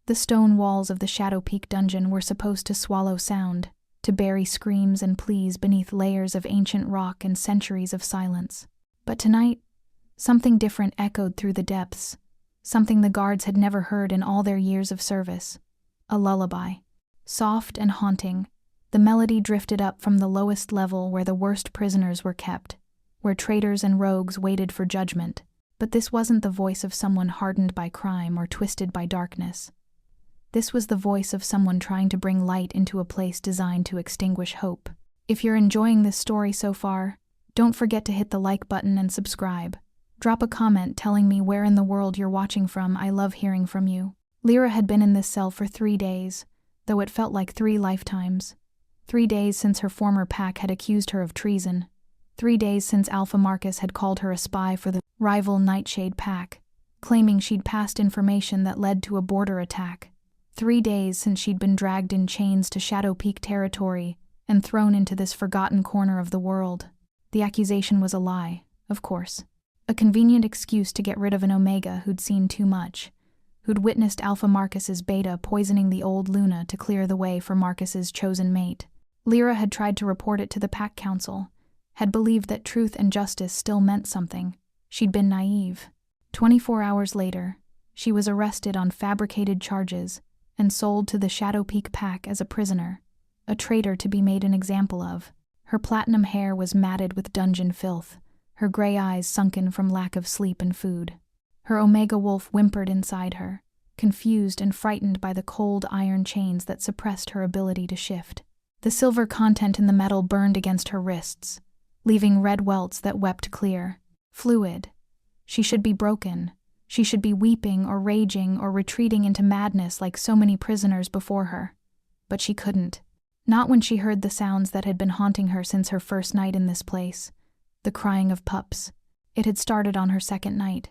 The stone walls of the Shadowpeak dungeon were supposed to swallow sound, to bury screams and pleas beneath layers of ancient rock and centuries of silence. But tonight, something different echoed through the depths, something the guards had never heard in all their years of service. A lullaby. Soft and haunting, the melody drifted up from the lowest level where the worst prisoners were kept, where traitors and rogues waited for judgment. But this wasn't the voice of someone hardened by crime or twisted by darkness. This was the voice of someone trying to bring light into a place designed to extinguish hope. If you're enjoying this story so far, don't forget to hit the like button and subscribe. Drop a comment telling me where in the world you're watching from. I love hearing from you. Lyra had been in this cell for 3 days, though it felt like 3 lifetimes. 3 days since her former pack had accused her of treason. 3 days since Alpha Marcus had called her a spy for the rival Nightshade Pack, claiming she'd passed information that led to a border attack. 3 days since she'd been dragged in chains to Shadowpeak territory and thrown into this forgotten corner of the world. The accusation was a lie, of course. A convenient excuse to get rid of an Omega who'd seen too much, who'd witnessed Alpha Marcus's beta poisoning the old Luna to clear the way for Marcus's chosen mate. Lyra had tried to report it to the Pack Council, had believed that truth and justice still meant something. She'd been naive. 24 hours later, she was arrested on fabricated charges and sold to the Shadowpeak Pack as a prisoner, a traitor to be made an example of. Her platinum hair was matted with dungeon filth, her gray eyes sunken from lack of sleep and food. Her Omega wolf whimpered inside her, confused and frightened by the cold iron chains that suppressed her ability to shift. The silver content in the metal burned against her wrists, leaving red welts that wept clear. Fluid. She should be broken. She should be weeping or raging or retreating into madness like so many prisoners before her. But she couldn't. Not when she heard the sounds that had been haunting her since her first night in this place. The crying of pups. It had started on her second night.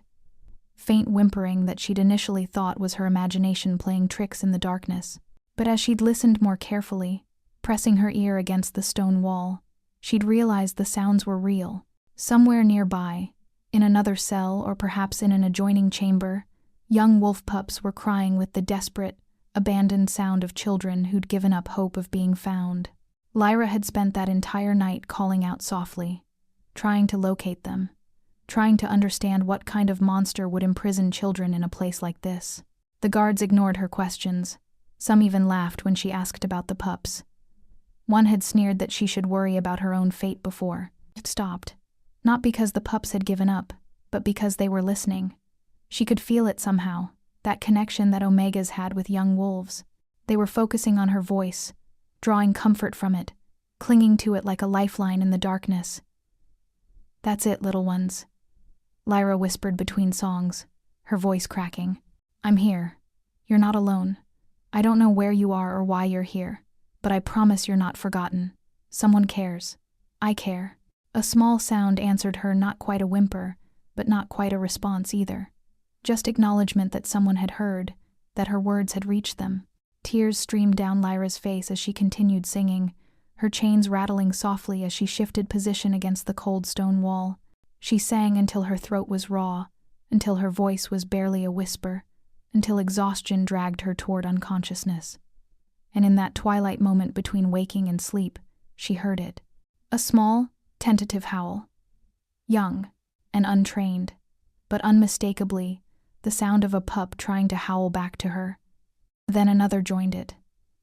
Faint whimpering that she'd initially thought was her imagination playing tricks in the darkness. But as she'd listened more carefully, pressing her ear against the stone wall, she'd realized the sounds were real. Somewhere nearby, in another cell or perhaps in an adjoining chamber, young wolf pups were crying with the desperate, abandoned sound of children who'd given up hope of being found. Lyra had spent that entire night calling out softly, trying to locate them, trying to understand what kind of monster would imprison children in a place like this. The guards ignored her questions. Some even laughed when she asked about the pups. One had sneered that she should worry about her own fate before it stopped. Not because the pups had given up, but because they were listening. She could feel it somehow, that connection that Omegas had with young wolves. They were focusing on her voice, drawing comfort from it, clinging to it like a lifeline in the darkness. "That's it, little ones," Lyra whispered between songs, her voice cracking. "I'm here. You're not alone. I don't know where you are or why you're here, but I promise you're not forgotten. Someone cares. I care." A small sound answered her, not quite a whimper, but not quite a response either. Just acknowledgement that someone had heard, that her words had reached them. Tears streamed down Lyra's face as she continued singing, her chains rattling softly as she shifted position against the cold stone wall. She sang until her throat was raw, until her voice was barely a whisper, until exhaustion dragged her toward unconsciousness. And in that twilight moment between waking and sleep, she heard it. A small, tentative howl. Young and untrained, but unmistakably, the sound of a pup trying to howl back to her. Then another joined it,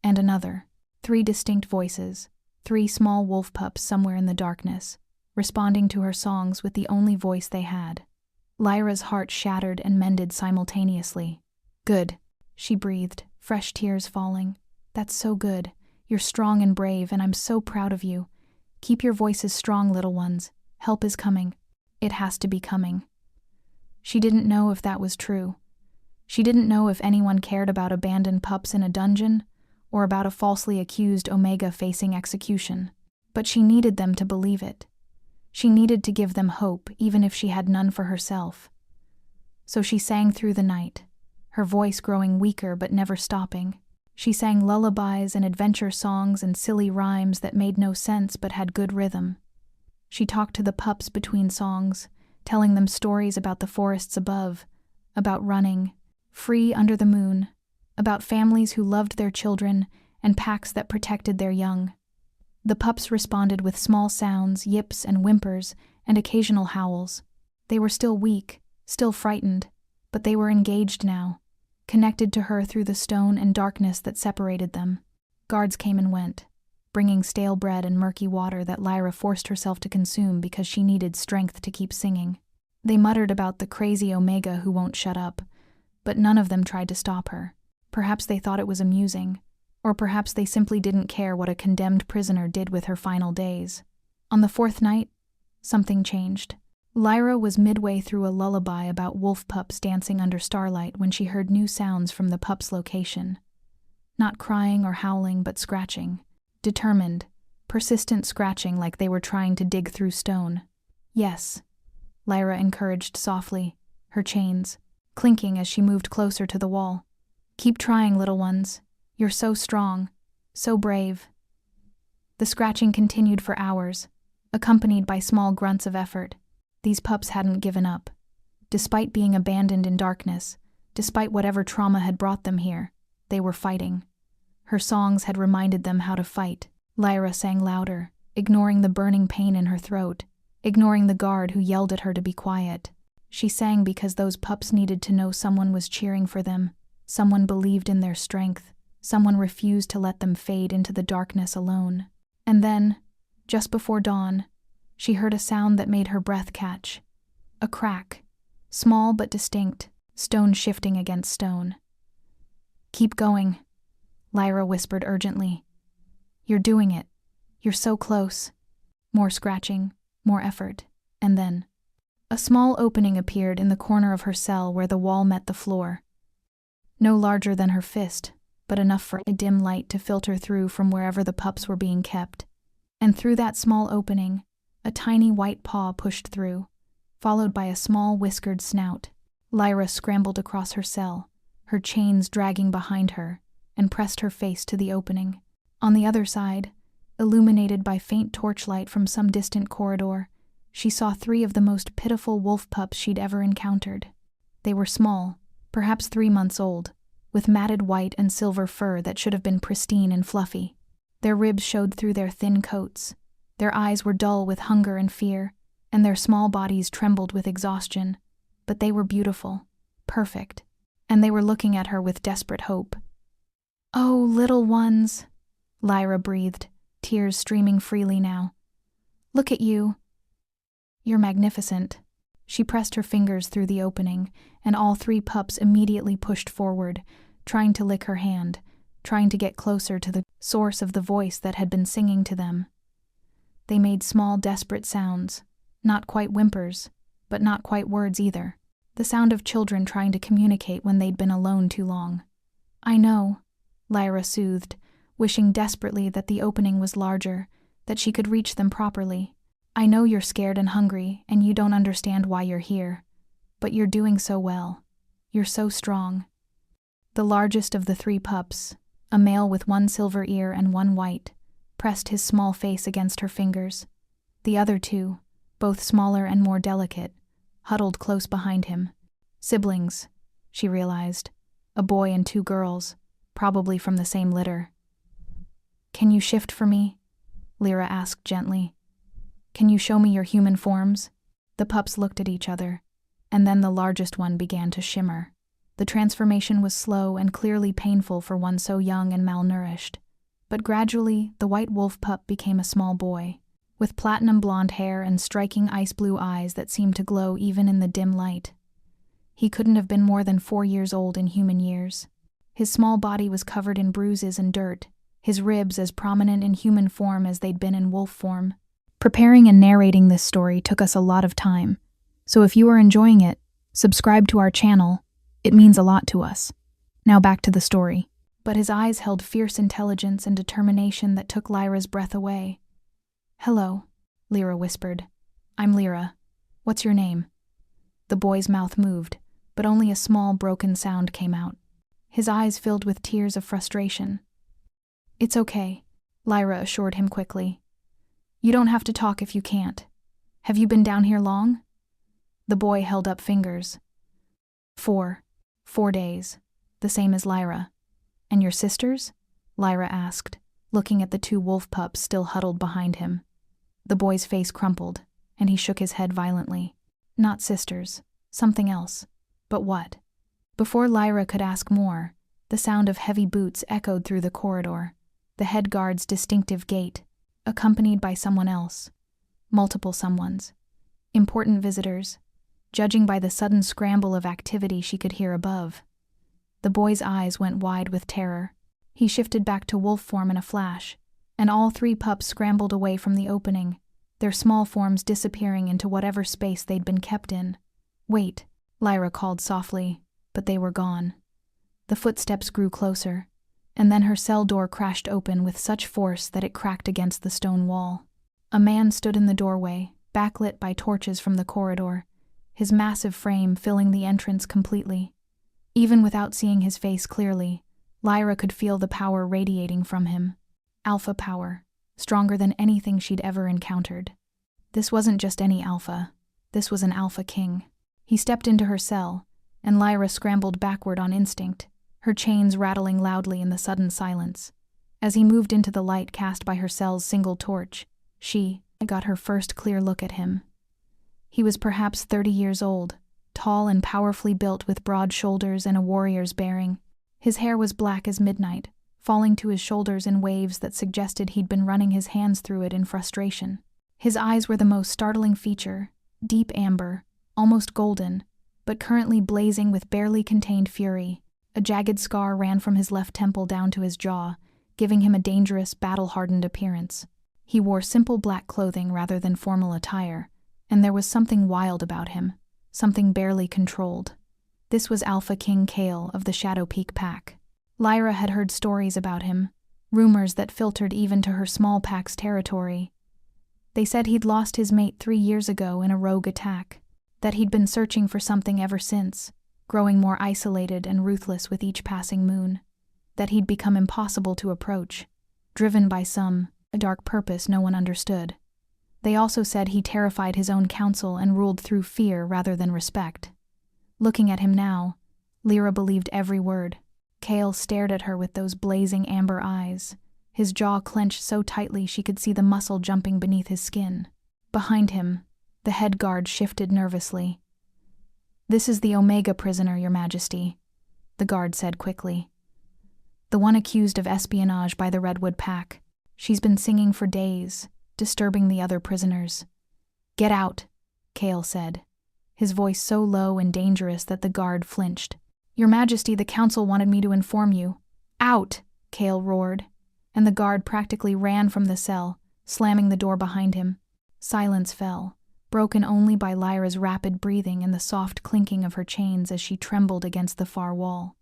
and another. 3 distinct voices, 3 small wolf pups somewhere in the darkness, responding to her songs with the only voice they had. Lyra's heart shattered and mended simultaneously. "Good," she breathed, fresh tears falling. "That's so good. You're strong and brave, and I'm so proud of you. Keep your voices strong, little ones. Help is coming. It has to be coming." She didn't know if that was true. She didn't know if anyone cared about abandoned pups in a dungeon, or about a falsely accused Omega facing execution. But she needed them to believe it. She needed to give them hope, even if she had none for herself. So she sang through the night, her voice growing weaker but never stopping. She sang lullabies and adventure songs and silly rhymes that made no sense but had good rhythm. She talked to the pups between songs, telling them stories about the forests above, about running, free under the moon, about families who loved their children and packs that protected their young. The pups responded with small sounds, yips and whimpers, and occasional howls. They were still weak, still frightened, but they were engaged now, connected to her through the stone and darkness that separated them. Guards came and went, bringing stale bread and murky water that Lyra forced herself to consume because she needed strength to keep singing. They muttered about the crazy Omega who won't shut up, but none of them tried to stop her. Perhaps they thought it was amusing, or perhaps they simply didn't care what a condemned prisoner did with her final days. On the fourth night, something changed. Lyra was midway through a lullaby about wolf pups dancing under starlight when she heard new sounds from the pups' location. Not crying or howling, but scratching. Determined, persistent scratching like they were trying to dig through stone. Yes, Lyra encouraged softly, her chains clinking as she moved closer to the wall. Keep trying, little ones. You're so strong, so brave. The scratching continued for hours, accompanied by small grunts of effort. These pups hadn't given up. Despite being abandoned in darkness, despite whatever trauma had brought them here, they were fighting. Her songs had reminded them how to fight. Lyra sang louder, ignoring the burning pain in her throat, ignoring the guard who yelled at her to be quiet. She sang because those pups needed to know someone was cheering for them, someone believed in their strength, someone refused to let them fade into the darkness alone. And then, just before dawn, she heard a sound that made her breath catch. A crack, small but distinct, stone shifting against stone. Keep going, Lyra whispered urgently. You're doing it. You're so close. More scratching, more effort, and then a small opening appeared in the corner of her cell where the wall met the floor. No larger than her fist, but enough for a dim light to filter through from wherever the pups were being kept. And through that small opening, a tiny white paw pushed through, followed by a small whiskered snout. Lyra scrambled across her cell, her chains dragging behind her, and pressed her face to the opening. On the other side, illuminated by faint torchlight from some distant corridor, she saw 3 of the most pitiful wolf pups she'd ever encountered. They were small, perhaps 3 months old, with matted white and silver fur that should have been pristine and fluffy. Their ribs showed through their thin coats. Their eyes were dull with hunger and fear, and their small bodies trembled with exhaustion. But they were beautiful, perfect, and they were looking at her with desperate hope. "Oh, little ones," Lyra breathed, tears streaming freely now. "Look at you. You're magnificent." She pressed her fingers through the opening, and all 3 pups immediately pushed forward, trying to lick her hand, trying to get closer to the source of the voice that had been singing to them. They made small, desperate sounds, not quite whimpers, but not quite words either. The sound of children trying to communicate when they'd been alone too long. "I know," Lyra soothed, wishing desperately that the opening was larger, that she could reach them properly. "I know you're scared and hungry, and you don't understand why you're here. But you're doing so well. You're so strong." The largest of the 3 pups, a male with 1 silver ear and 1 white, pressed his small face against her fingers. The other 2, both smaller and more delicate, huddled close behind him. Siblings, she realized. A boy and 2 girls, probably from the same litter. "Can you shift for me?" Lyra asked gently. "Can you show me your human forms?" The pups looked at each other, and then the largest one began to shimmer. The transformation was slow and clearly painful for one so young and malnourished. But gradually, the white wolf pup became a small boy, with platinum blonde hair and striking ice blue eyes that seemed to glow even in the dim light. He couldn't have been more than 4 years old in human years. His small body was covered in bruises and dirt, his ribs as prominent in human form as they'd been in wolf form. Preparing and narrating this story took us a lot of time, so if you are enjoying it, subscribe to our channel. It means a lot to us. Now back to the story. But his eyes held fierce intelligence and determination that took Lyra's breath away. "Hello," Lyra whispered. "I'm Lyra. What's your name?" The boy's mouth moved, but only a small broken sound came out. His eyes filled with tears of frustration. "It's okay," Lyra assured him quickly. "You don't have to talk if you can't. Have you been down here long?" The boy held up fingers. 4 days, the same as Lyra. "And your sisters?" Lyra asked, looking at the two wolf pups still huddled behind him. The boy's face crumpled, and he shook his head violently. Not sisters. Something else. But what? Before Lyra could ask more, the sound of heavy boots echoed through the corridor, the head guard's distinctive gait, accompanied by someone else. Multiple someones. Important visitors, judging by the sudden scramble of activity she could hear above. The boy's eyes went wide with terror. He shifted back to wolf form in a flash, and all three pups scrambled away from the opening, their small forms disappearing into whatever space they'd been kept in. "Wait," Lyra called softly, but they were gone. The footsteps grew closer, and then her cell door crashed open with such force that it cracked against the stone wall. A man stood in the doorway, backlit by torches from the corridor, his massive frame filling the entrance completely. Even without seeing his face clearly, Lyra could feel the power radiating from him. Alpha power, stronger than anything she'd ever encountered. This wasn't just any alpha. This was an alpha king. He stepped into her cell, and Lyra scrambled backward on instinct, her chains rattling loudly in the sudden silence. As he moved into the light cast by her cell's single torch, she got her first clear look at him. He was perhaps 30 years old, tall and powerfully built with broad shoulders and a warrior's bearing. His hair was black as midnight, falling to his shoulders in waves that suggested he'd been running his hands through it in frustration. His eyes were the most startling feature, deep amber, almost golden, but currently blazing with barely contained fury. A jagged scar ran from his left temple down to his jaw, giving him a dangerous, battle-hardened appearance. He wore simple black clothing rather than formal attire, and there was something wild about him, something barely controlled. This was Alpha King Kale of the Shadowpeak pack. Lyra had heard stories about him, rumors that filtered even to her small pack's territory. They said he'd lost his mate 3 years ago in a rogue attack, that he'd been searching for something ever since, growing more isolated and ruthless with each passing moon, that he'd become impossible to approach, driven by a dark purpose no one understood. They also said he terrified his own council and ruled through fear rather than respect. Looking at him now, Lyra believed every word. Kale stared at her with those blazing amber eyes, his jaw clenched so tightly she could see the muscle jumping beneath his skin. Behind him, the head guard shifted nervously. "This is the Omega prisoner, Your Majesty," the guard said quickly. "The one accused of espionage by the Redwood Pack. She's been singing for days, disturbing the other prisoners." "Get out," Kale said, his voice so low and dangerous that the guard flinched. "Your Majesty, the council wanted me to inform you." "Out!" Kale roared, and the guard practically ran from the cell, slamming the door behind him. Silence fell, broken only by Lyra's rapid breathing and the soft clinking of her chains as she trembled against the far wall.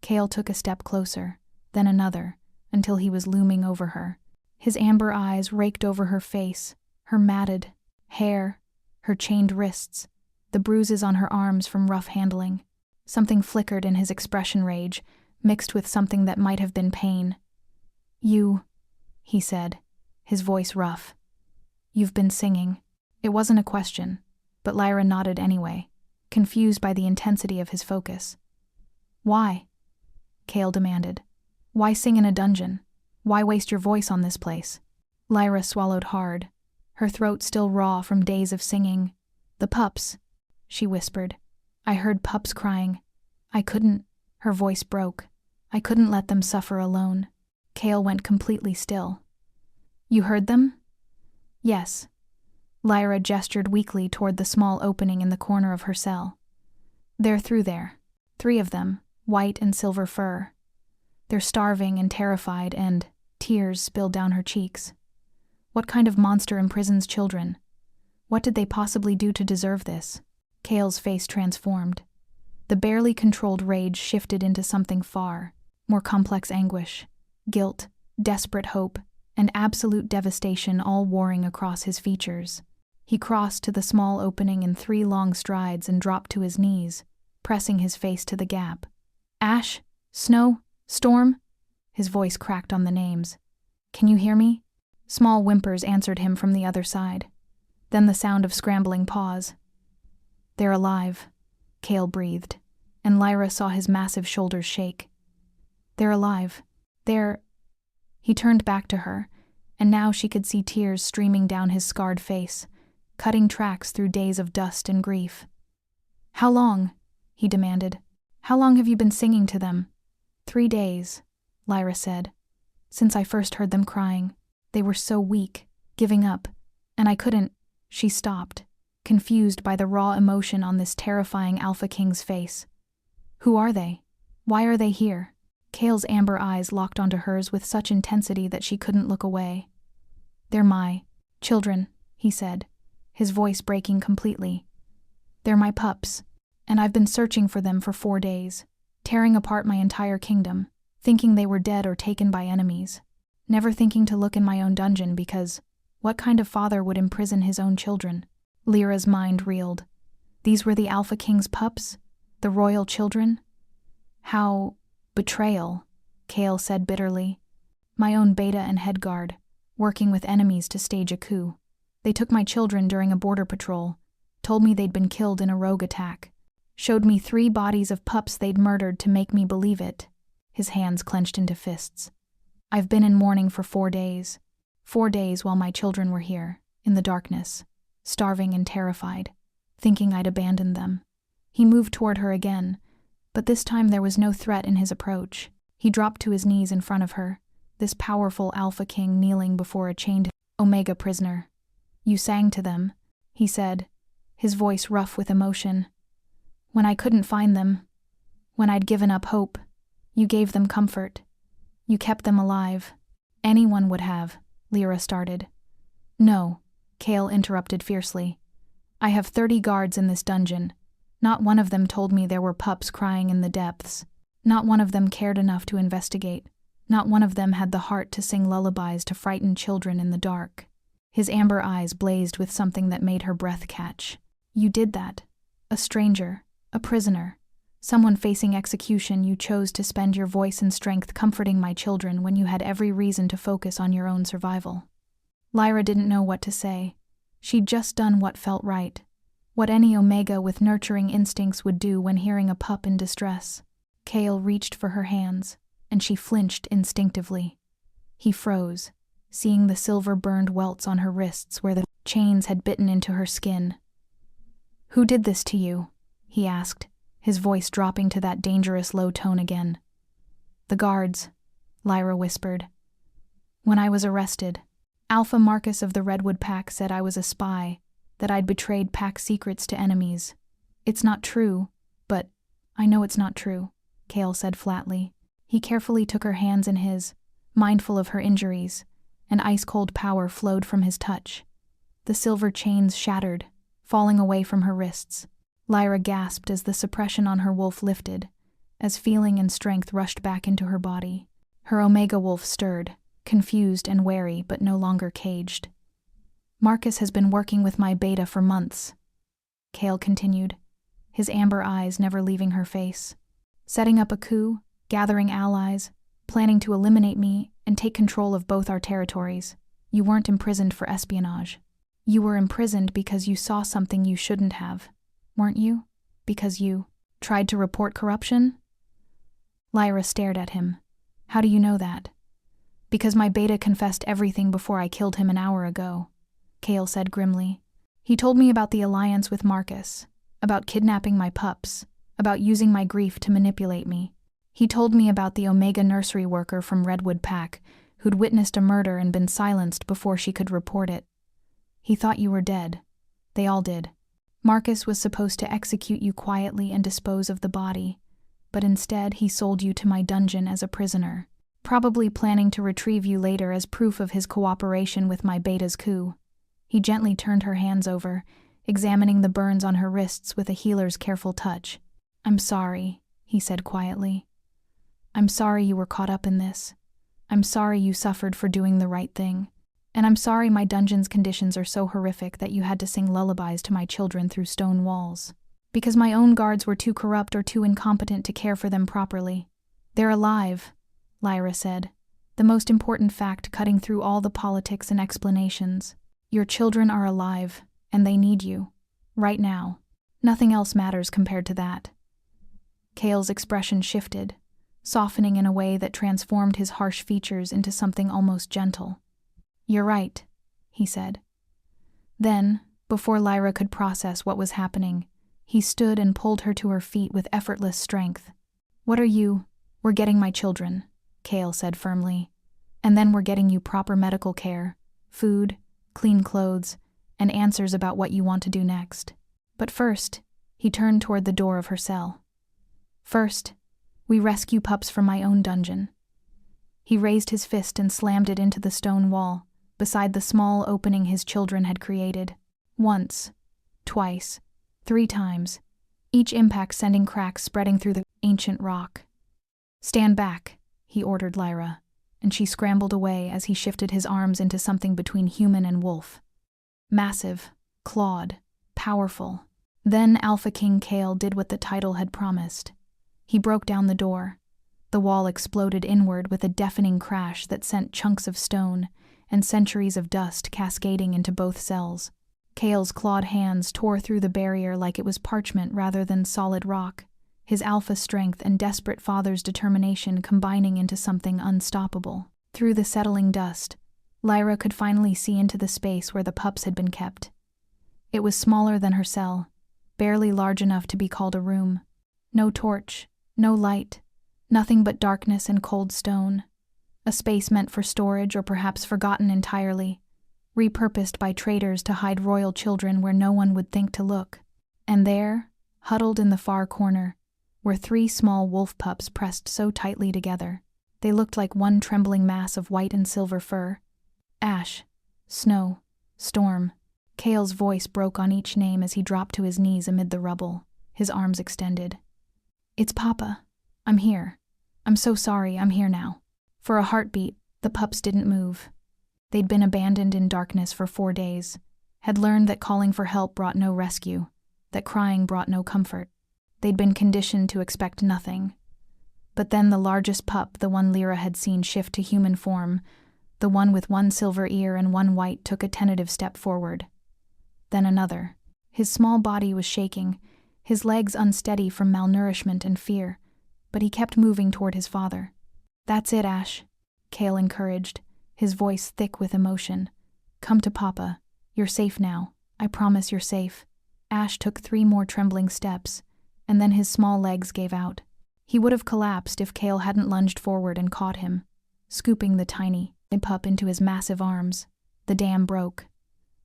Kale took a step closer, then another, until he was looming over her. His amber eyes raked over her face, her matted hair, her chained wrists, the bruises on her arms from rough handling. Something flickered in his expression rage, mixed with something that might have been pain. "You," he said, his voice rough. "You've been singing." It wasn't a question, but Lyra nodded anyway, confused by the intensity of his focus. "Why?" Kale demanded. "Why sing in a dungeon? Why waste your voice on this place?" Lyra swallowed hard, her throat still raw from days of singing. "The pups," she whispered. "I heard pups crying. I couldn't," her voice broke. "I couldn't let them suffer alone." Kale went completely still. "You heard them?" "Yes." Lyra gestured weakly toward the small opening in the corner of her cell. "They're through there. 3 of them, white and silver fur. They're starving and terrified, and tears spilled down her cheeks. What kind of monster imprisons children? What did they possibly do to deserve this?" Kale's face transformed. The barely controlled rage shifted into something far, more complex anguish, guilt, desperate hope, and absolute devastation all warring across his features. He crossed to the small opening in 3 long strides and dropped to his knees, pressing his face to the gap. "Ash? Snow? Storm?" His voice cracked on the names. "Can you hear me?" Small whimpers answered him from the other side. Then the sound of scrambling paws. "They're alive," Kale breathed, and Lyra saw his massive shoulders shake. They're alive. They're... He turned back to her, and now she could see tears streaming down his scarred face, cutting tracks through days of dust and grief. "How long?" he demanded. "How long have you been singing to them?" 3 days, Lyra said. "Since I first heard them crying. They were so weak, giving up, and I couldn't..." She stopped, confused by the raw emotion on this terrifying Alpha King's face. "Who are they? Why are they here?" Kale's amber eyes locked onto hers with such intensity that she couldn't look away. "They're my children," he said, his voice breaking completely. "They're my pups, and I've been searching for them for 4 days, tearing apart my entire kingdom, thinking they were dead or taken by enemies, never thinking to look in my own dungeon because what kind of father would imprison his own children?" Lyra's mind reeled. These were the Alpha King's pups? The royal children? How... betrayal, Kale said bitterly. "My own beta and head guard, working with enemies to stage a coup. They took my children during a border patrol, told me they'd been killed in a rogue attack, showed me 3 bodies of pups they'd murdered to make me believe it." His hands clenched into fists. "I've been in mourning for 4 days. 4 days while my children were here, in the darkness, starving and terrified, thinking I'd abandoned them." He moved toward her again, but this time there was no threat in his approach. He dropped to his knees in front of her, this powerful Alpha King kneeling before a chained Omega prisoner. "You sang to them," he said, his voice rough with emotion. "When I couldn't find them, when I'd given up hope, you gave them comfort. You kept them alive." "Anyone would have," Lyra started. "No," Kale interrupted fiercely. "I have 30 guards in this dungeon. Not one of them told me there were pups crying in the depths. Not one of them cared enough to investigate. Not one of them had the heart to sing lullabies to frighten children in the dark." His amber eyes blazed with something that made her breath catch. "You did that. A stranger, a prisoner, someone facing execution. You chose to spend your voice and strength comforting my children when you had every reason to focus on your own survival." Lyra didn't know what to say. She'd just done what felt right, what any Omega with nurturing instincts would do when hearing a pup in distress. Kale reached for her hands, and she flinched instinctively. He froze, seeing the silver-burned welts on her wrists where the chains had bitten into her skin. "Who did this to you?" he asked, his voice dropping to that dangerous low tone again. "The guards," Lyra whispered. "When I was arrested, Alpha Marcus of the Redwood Pack said I was a spy, that I'd betrayed Pack secrets to enemies. It's not true, but I know it's not true," Kale said flatly. He carefully took her hands in his, mindful of her injuries, and ice-cold power flowed from his touch. The silver chains shattered, falling away from her wrists. Lyra gasped as the suppression on her wolf lifted, as feeling and strength rushed back into her body. Her Omega wolf stirred, confused and wary but no longer caged. "Marcus has been working with my beta for months," Kale continued, his amber eyes never leaving her face. "Setting up a coup, gathering allies, planning to eliminate me and take control of both our territories. You weren't imprisoned for espionage. You were imprisoned because you saw something you shouldn't have, weren't you? Because you tried to report corruption?" Lyra stared at him. "How do you know that?" "Because my beta confessed everything before I killed him an hour ago," Kale said grimly. "He told me about the alliance with Marcus, about kidnapping my pups, about using my grief to manipulate me. He told me about the Omega nursery worker from Redwood Pack who'd witnessed a murder and been silenced before she could report it. He thought you were dead. They all did. Marcus was supposed to execute you quietly and dispose of the body, but instead he sold you to my dungeon as a prisoner, probably planning to retrieve you later as proof of his cooperation with my beta's coup." He gently turned her hands over, examining the burns on her wrists with a healer's careful touch. "I'm sorry," he said quietly. "I'm sorry you were caught up in this. I'm sorry you suffered for doing the right thing. And I'm sorry my dungeon's conditions are so horrific that you had to sing lullabies to my children through stone walls. Because my own guards were too corrupt or too incompetent to care for them properly. They're alive," Lyra said, the most important fact cutting through all the politics and explanations. "Your children are alive, and they need you. Right now. Nothing else matters compared to that." Kale's expression shifted, softening in a way that transformed his harsh features into something almost gentle. "You're right," he said. Then, before Lyra could process what was happening, he stood and pulled her to her feet with effortless strength. "What are you? We're getting my children," Cale said firmly. "And then we're getting you proper medical care, food, clean clothes, and answers about what you want to do next. But first," he turned toward the door of her cell. "First, we rescue Pups from my own dungeon." He raised his fist and slammed it into the stone wall, beside the small opening his children had created. Once, twice, 3 times, each impact sending cracks spreading through the ancient rock. "Stand back," he ordered Lyra, and she scrambled away as he shifted his arms into something between human and wolf. Massive, clawed, powerful. Then Alpha King Cale did what the title had promised. He broke down the door. The wall exploded inward with a deafening crash that sent chunks of stone and centuries of dust cascading into both cells. Cale's clawed hands tore through the barrier like it was parchment rather than solid rock, his alpha strength and desperate father's determination combining into something unstoppable. Through the settling dust, Lyra could finally see into the space where the pups had been kept. It was smaller than her cell, barely large enough to be called a room. No torch, no light, nothing but darkness and cold stone. A space meant for storage or perhaps forgotten entirely, repurposed by traitors to hide royal children where no one would think to look. And there, huddled in the far corner, were 3 small wolf pups pressed so tightly together. They looked like one trembling mass of white and silver fur. Ash, Snow, Storm. Cale's voice broke on each name as he dropped to his knees amid the rubble, his arms extended. "It's Papa. I'm here. I'm so sorry, I'm here now." For a heartbeat, the pups didn't move. They'd been abandoned in darkness for 4 days, had learned that calling for help brought no rescue, that crying brought no comfort. They'd been conditioned to expect nothing. But then the largest pup, the one Lyra had seen shift to human form, the one with 1 silver ear and 1 white, took a tentative step forward. Then another. His small body was shaking, his legs unsteady from malnourishment and fear, but he kept moving toward his father. "That's it, Ash," Cale encouraged, his voice thick with emotion. "Come to Papa. You're safe now. I promise you're safe." Ash took 3 more trembling steps, and then his small legs gave out. He would have collapsed if Cale hadn't lunged forward and caught him, scooping the tiny pup into his massive arms. The dam broke.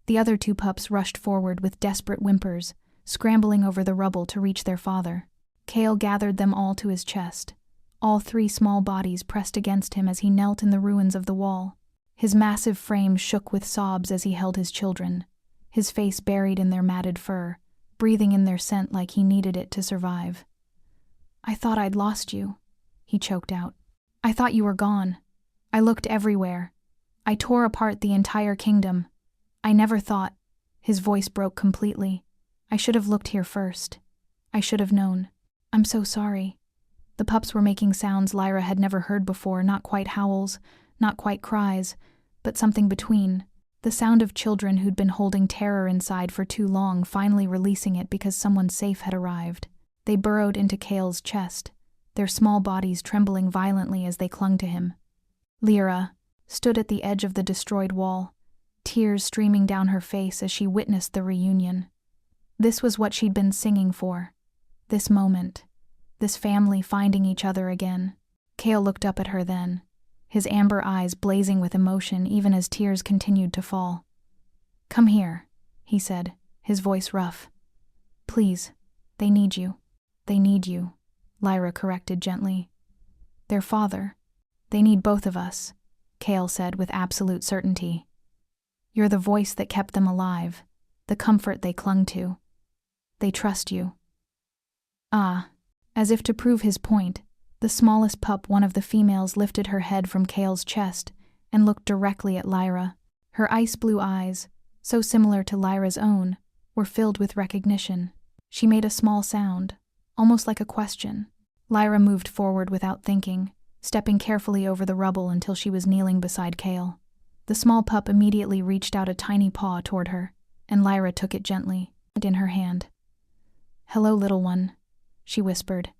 The other 2 pups rushed forward with desperate whimpers, scrambling over the rubble to reach their father. Cale gathered them all to his chest, all 3 small bodies pressed against him as he knelt in the ruins of the wall. His massive frame shook with sobs as he held his children, his face buried in their matted fur, breathing in their scent like he needed it to survive. "I thought I'd lost you," he choked out. "I thought you were gone. I looked everywhere. I tore apart the entire kingdom. I never thought—" His voice broke completely. "I should have looked here first. I should have known. I'm so sorry." The pups were making sounds Lyra had never heard before, not quite howls, not quite cries, but something between. The sound of children who'd been holding terror inside for too long, finally releasing it because someone safe had arrived. They burrowed into Cale's chest, their small bodies trembling violently as they clung to him. Lyra stood at the edge of the destroyed wall, tears streaming down her face as she witnessed the reunion. This was what she'd been singing for. This moment. This family finding each other again. Cale looked up at her then, his amber eyes blazing with emotion even as tears continued to fall. "Come here," he said, his voice rough. "Please, they need you." "They need you," Lyra corrected gently. "Their father. They need both of us," Cale said with absolute certainty. "You're the voice that kept them alive, the comfort they clung to. They trust you." Ah, as if to prove his point, the smallest pup, one of the females, lifted her head from Cale's chest and looked directly at Lyra. Her ice blue eyes, so similar to Lyra's own, were filled with recognition. She made a small sound, almost like a question. Lyra moved forward without thinking, stepping carefully over the rubble until she was kneeling beside Cale. The small pup immediately reached out a tiny paw toward her, and Lyra took it gently, in her hand. "Hello, little one," she whispered.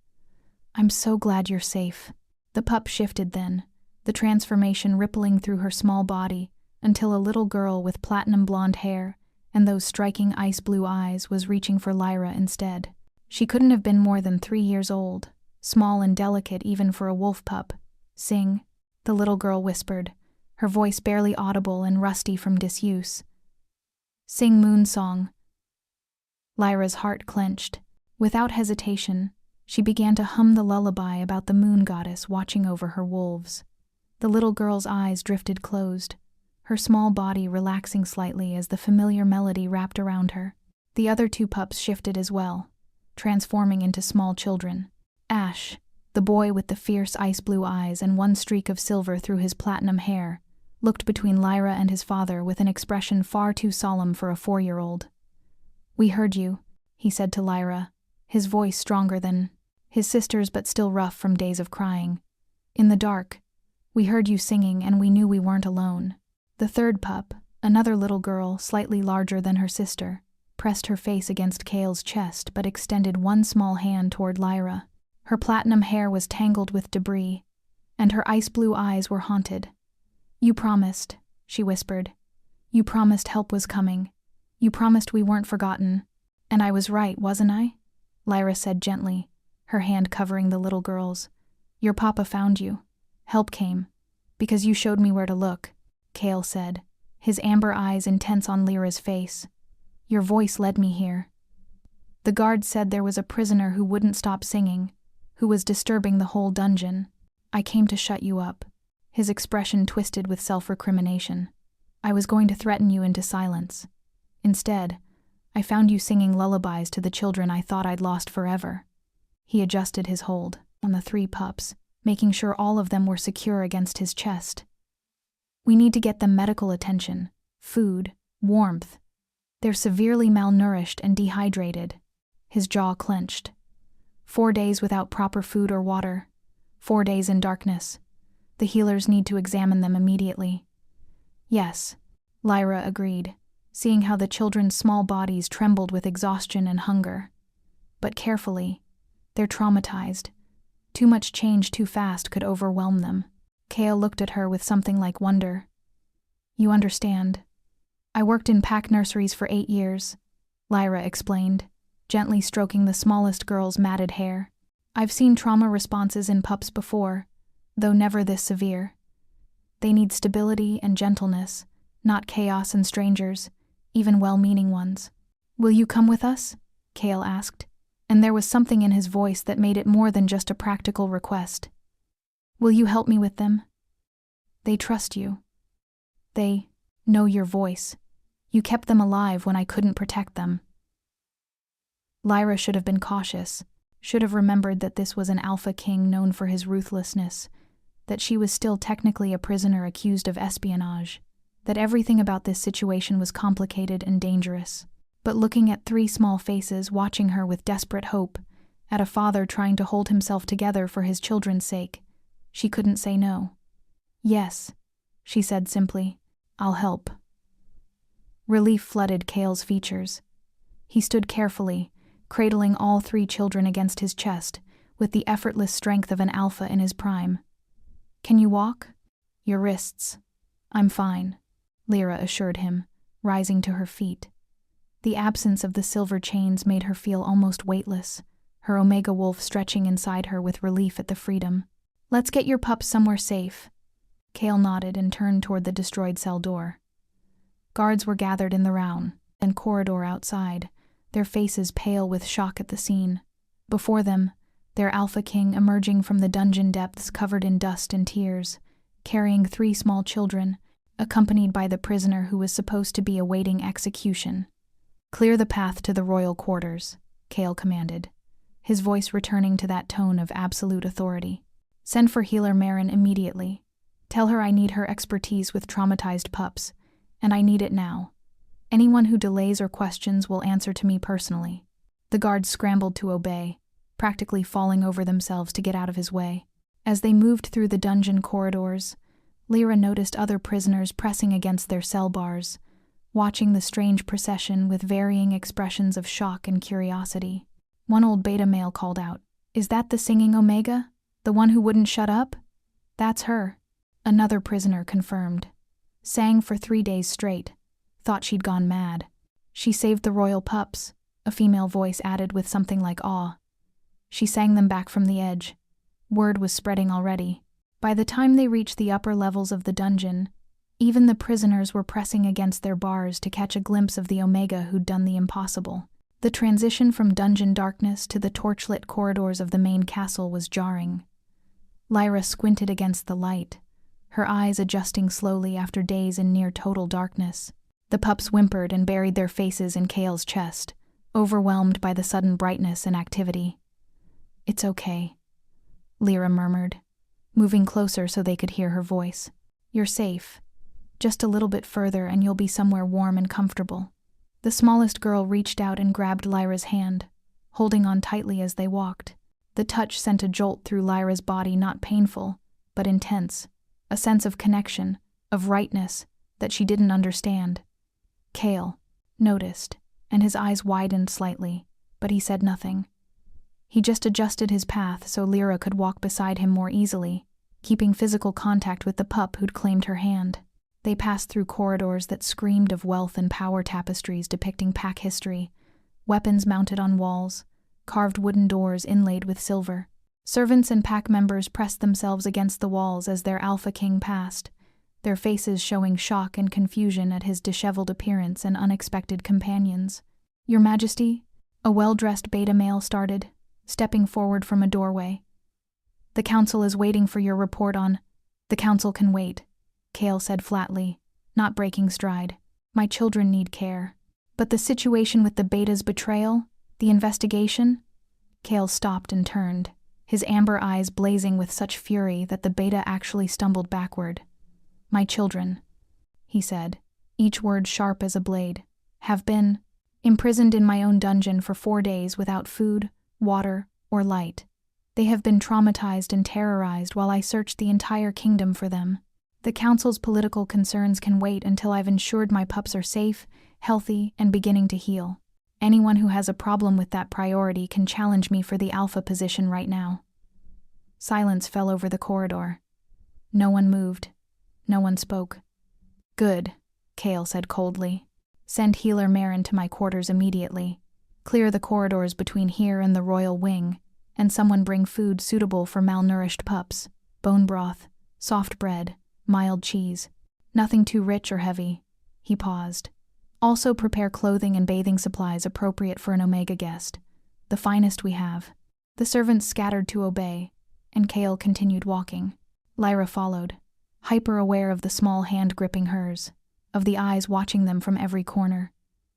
"I'm so glad you're safe." The pup shifted then, the transformation rippling through her small body until a little girl with platinum blonde hair and those striking ice blue eyes was reaching for Lyra instead. She couldn't have been more than 3 years old, small and delicate even for a wolf pup. "Sing," the little girl whispered, her voice barely audible and rusty from disuse. "Sing Moon Song." Lyra's heart clenched. Without hesitation, she began to hum the lullaby about the moon goddess watching over her wolves. The little girl's eyes drifted closed, her small body relaxing slightly as the familiar melody wrapped around her. The other 2 pups shifted as well, transforming into small children. Ash, the boy with the fierce ice blue eyes and one streak of silver through his platinum hair, looked between Lyra and his father with an expression far too solemn for a 4-year-old. "We heard you," he said to Lyra, his voice stronger than his sister's but still rough from days of crying. "In the dark, we heard you singing and we knew we weren't alone." The 3rd pup, another little girl slightly larger than her sister, pressed her face against Kale's chest but extended one small hand toward Lyra. Her platinum hair was tangled with debris, and her ice blue eyes were haunted. "You promised," she whispered. "You promised help was coming. You promised we weren't forgotten. And I was right, wasn't I?" Lyra said gently, her hand covering the little girl's. "Your papa found you. Help came. Because you showed me where to look," Kale said, his amber eyes intense on Lyra's face. "Your voice led me here. The guard said there was a prisoner who wouldn't stop singing, who was disturbing the whole dungeon. I came to shut you up." His expression twisted with self-recrimination. "I was going to threaten you into silence. Instead, I found you singing lullabies to the children I thought I'd lost forever." He adjusted his hold on the 3 pups, making sure all of them were secure against his chest. "We need to get them medical attention, food, warmth. They're severely malnourished and dehydrated." His jaw clenched. 4 days without proper food or water. 4 days in darkness. The healers need to examine them immediately. "Yes," Lyra agreed, seeing how the children's small bodies trembled with exhaustion and hunger. "But carefully. They're traumatized. Too much change too fast could overwhelm them." Kale looked at her with something like wonder. "You understand. I worked in pack nurseries for 8 years, Lyra explained, gently stroking the smallest girl's matted hair. "I've seen trauma responses in pups before, though never this severe. They need stability and gentleness, not chaos and strangers, even well-meaning ones." "Will you come with us?" Kale asked, and there was something in his voice that made it more than just a practical request. "Will you help me with them? They trust you. They know your voice. You kept them alive when I couldn't protect them." Lyra should have been cautious, should have remembered that this was an alpha king known for his ruthlessness, that she was still technically a prisoner accused of espionage, that everything about this situation was complicated and dangerous. But looking at 3 small faces watching her with desperate hope, at a father trying to hold himself together for his children's sake, she couldn't say no. "Yes," she said simply. "I'll help." Relief flooded Kale's features. He stood carefully, cradling all 3 children against his chest, with the effortless strength of an alpha in his prime. "Can you walk?" "Your wrists." "I'm fine," Lyra assured him, rising to her feet. The absence of the silver chains made her feel almost weightless, her Omega wolf stretching inside her with relief at the freedom. "Let's get your pups somewhere safe." Kale nodded and turned toward the destroyed cell door. Guards were gathered in the round and corridor outside, their faces pale with shock at the scene. Before them, their alpha king emerging from the dungeon depths covered in dust and tears, carrying 3 small children, accompanied by the prisoner who was supposed to be awaiting execution. "Clear the path to the royal quarters," Kale commanded, his voice returning to that tone of absolute authority. "Send for healer Marin immediately. Tell her I need her expertise with traumatized pups, and I need it now. Anyone who delays or questions will answer to me personally." The guards scrambled to obey, practically falling over themselves to get out of his way. As they moved through the dungeon corridors, Lyra noticed other prisoners pressing against their cell bars, watching the strange procession with varying expressions of shock and curiosity. One old beta male called out, "Is that the singing Omega? The one who wouldn't shut up?" That's her. Another prisoner confirmed. Sang for 3 days straight. Thought she'd gone mad. She saved the royal pups, a female voice added with something like awe. She sang them back from the edge. Word was spreading already. By the time they reached the upper levels of the dungeon, even the prisoners were pressing against their bars to catch a glimpse of the Omega who'd done the impossible. The transition from dungeon darkness to the torchlit corridors of the main castle was jarring. Lyra squinted against the light, her eyes adjusting slowly after days in near-total darkness. The pups whimpered and buried their faces in Kale's chest, overwhelmed by the sudden brightness and activity. "It's okay," Lyra murmured, moving closer so they could hear her voice. "You're safe. Just a little bit further and you'll be somewhere warm and comfortable." The smallest girl reached out and grabbed Lyra's hand, holding on tightly as they walked. The touch sent a jolt through Lyra's body, not painful, but intense, a sense of connection, of rightness, that she didn't understand. Kale noticed, and his eyes widened slightly, but he said nothing. He just adjusted his path so Lyra could walk beside him more easily, keeping physical contact with the pup who'd claimed her hand. They passed through corridors that screamed of wealth and power, tapestries depicting pack history, weapons mounted on walls, carved wooden doors inlaid with silver. Servants and pack members pressed themselves against the walls as their Alpha King passed, their faces showing shock and confusion at his disheveled appearance and unexpected companions. "Your Majesty," a well-dressed beta male started, stepping forward from a doorway. "The council is waiting for your report on—" "The council can wait," Kale said flatly, not breaking stride. "My children need care." "But the situation with the beta's betrayal? The investigation?" Kale stopped and turned, his amber eyes blazing with such fury that the beta actually stumbled backward. "My children," he said, each word sharp as a blade, "have been imprisoned in my own dungeon for 4 days without food, water, or light. They have been traumatized and terrorized while I searched the entire kingdom for them. The council's political concerns can wait until I've ensured my pups are safe, healthy, and beginning to heal. Anyone who has a problem with that priority can challenge me for the alpha position right now." Silence fell over the corridor. No one moved. No one spoke. "Good," Kale said coldly. "Send Healer Marin to my quarters immediately. Clear the corridors between here and the royal wing, and someone bring food suitable for malnourished pups. Bone broth, soft bread, mild cheese. Nothing too rich or heavy." He paused. "Also prepare clothing and bathing supplies appropriate for an Omega guest. The finest we have." The servants scattered to obey, and Kale continued walking. Lyra followed, hyper-aware of the small hand gripping hers, of the eyes watching them from every corner,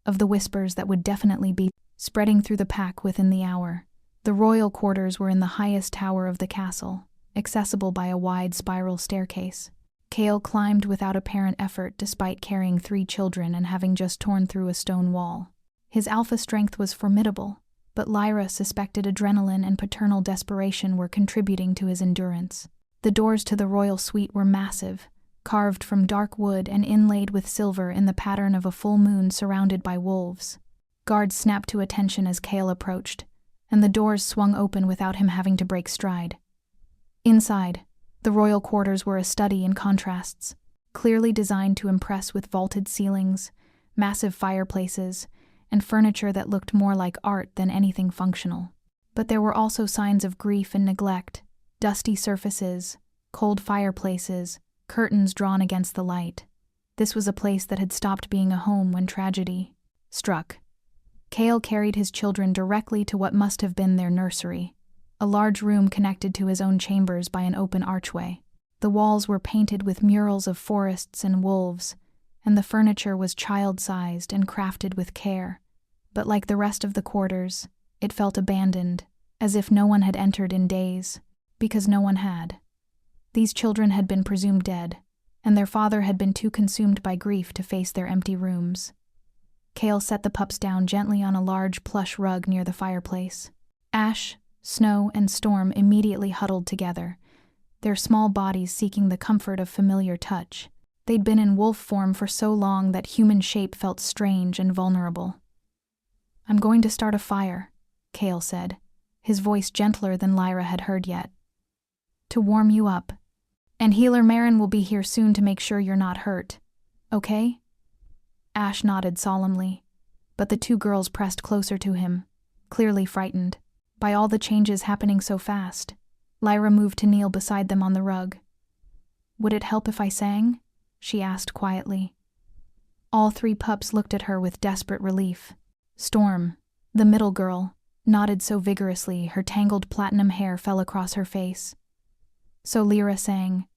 of the whispers that would definitely be spreading through the pack within the hour. The royal quarters were in the highest tower of the castle, accessible by a wide spiral staircase. Kale climbed without apparent effort despite carrying 3 children and having just torn through a stone wall. His alpha strength was formidable, but Lyra suspected adrenaline and paternal desperation were contributing to his endurance. The doors to the royal suite were massive, carved from dark wood and inlaid with silver in the pattern of a full moon surrounded by wolves. Guards snapped to attention as Kale approached, and the doors swung open without him having to break stride. Inside, the royal quarters were a study in contrasts, clearly designed to impress with vaulted ceilings, massive fireplaces, and furniture that looked more like art than anything functional. But there were also signs of grief and neglect: dusty surfaces, cold fireplaces, curtains drawn against the light. This was a place that had stopped being a home when tragedy struck. Kale carried his children directly to what must have been their nursery, a large room connected to his own chambers by an open archway. The walls were painted with murals of forests and wolves, and the furniture was child-sized and crafted with care. But like the rest of the quarters, it felt abandoned, as if no one had entered in days. Because no one had. These children had been presumed dead, and their father had been too consumed by grief to face their empty rooms. Kale set the pups down gently on a large plush rug near the fireplace. Ash, Snow, and Storm immediately huddled together, their small bodies seeking the comfort of familiar touch. They'd been in wolf form for so long that human shape felt strange and vulnerable. "I'm going to start a fire," Kale said, his voice gentler than Lyra had heard yet. "To warm you up." And Healer Marin will be here soon to make sure you're not hurt. Okay? Ash nodded solemnly, but the two girls pressed closer to him, clearly frightened by all the changes happening so fast. Lyra moved to kneel beside them on the rug. Would it help if I sang? She asked quietly. All three pups looked at her with desperate relief. Storm, the middle girl, nodded so vigorously her tangled platinum hair fell across her face. So Lyra sang.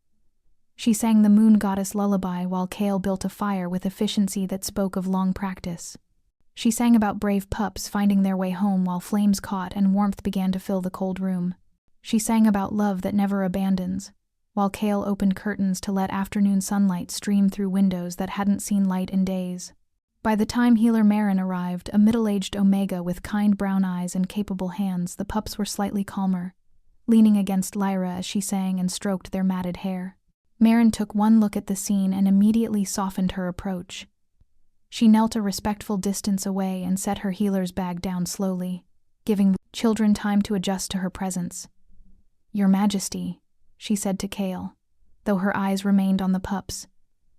She sang the moon goddess lullaby while Kale built a fire with efficiency that spoke of long practice. She sang about brave pups finding their way home while flames caught and warmth began to fill the cold room. She sang about love that never abandons, while Kale opened curtains to let afternoon sunlight stream through windows that hadn't seen light in days. By the time Healer Marin arrived, a middle-aged Omega with kind brown eyes and capable hands, the pups were slightly calmer, leaning against Lyra as she sang and stroked their matted hair. Marin took one look at the scene and immediately softened her approach. She knelt a respectful distance away and set her healer's bag down slowly, giving the children time to adjust to her presence. Your Majesty, she said to Kale, though her eyes remained on the pups.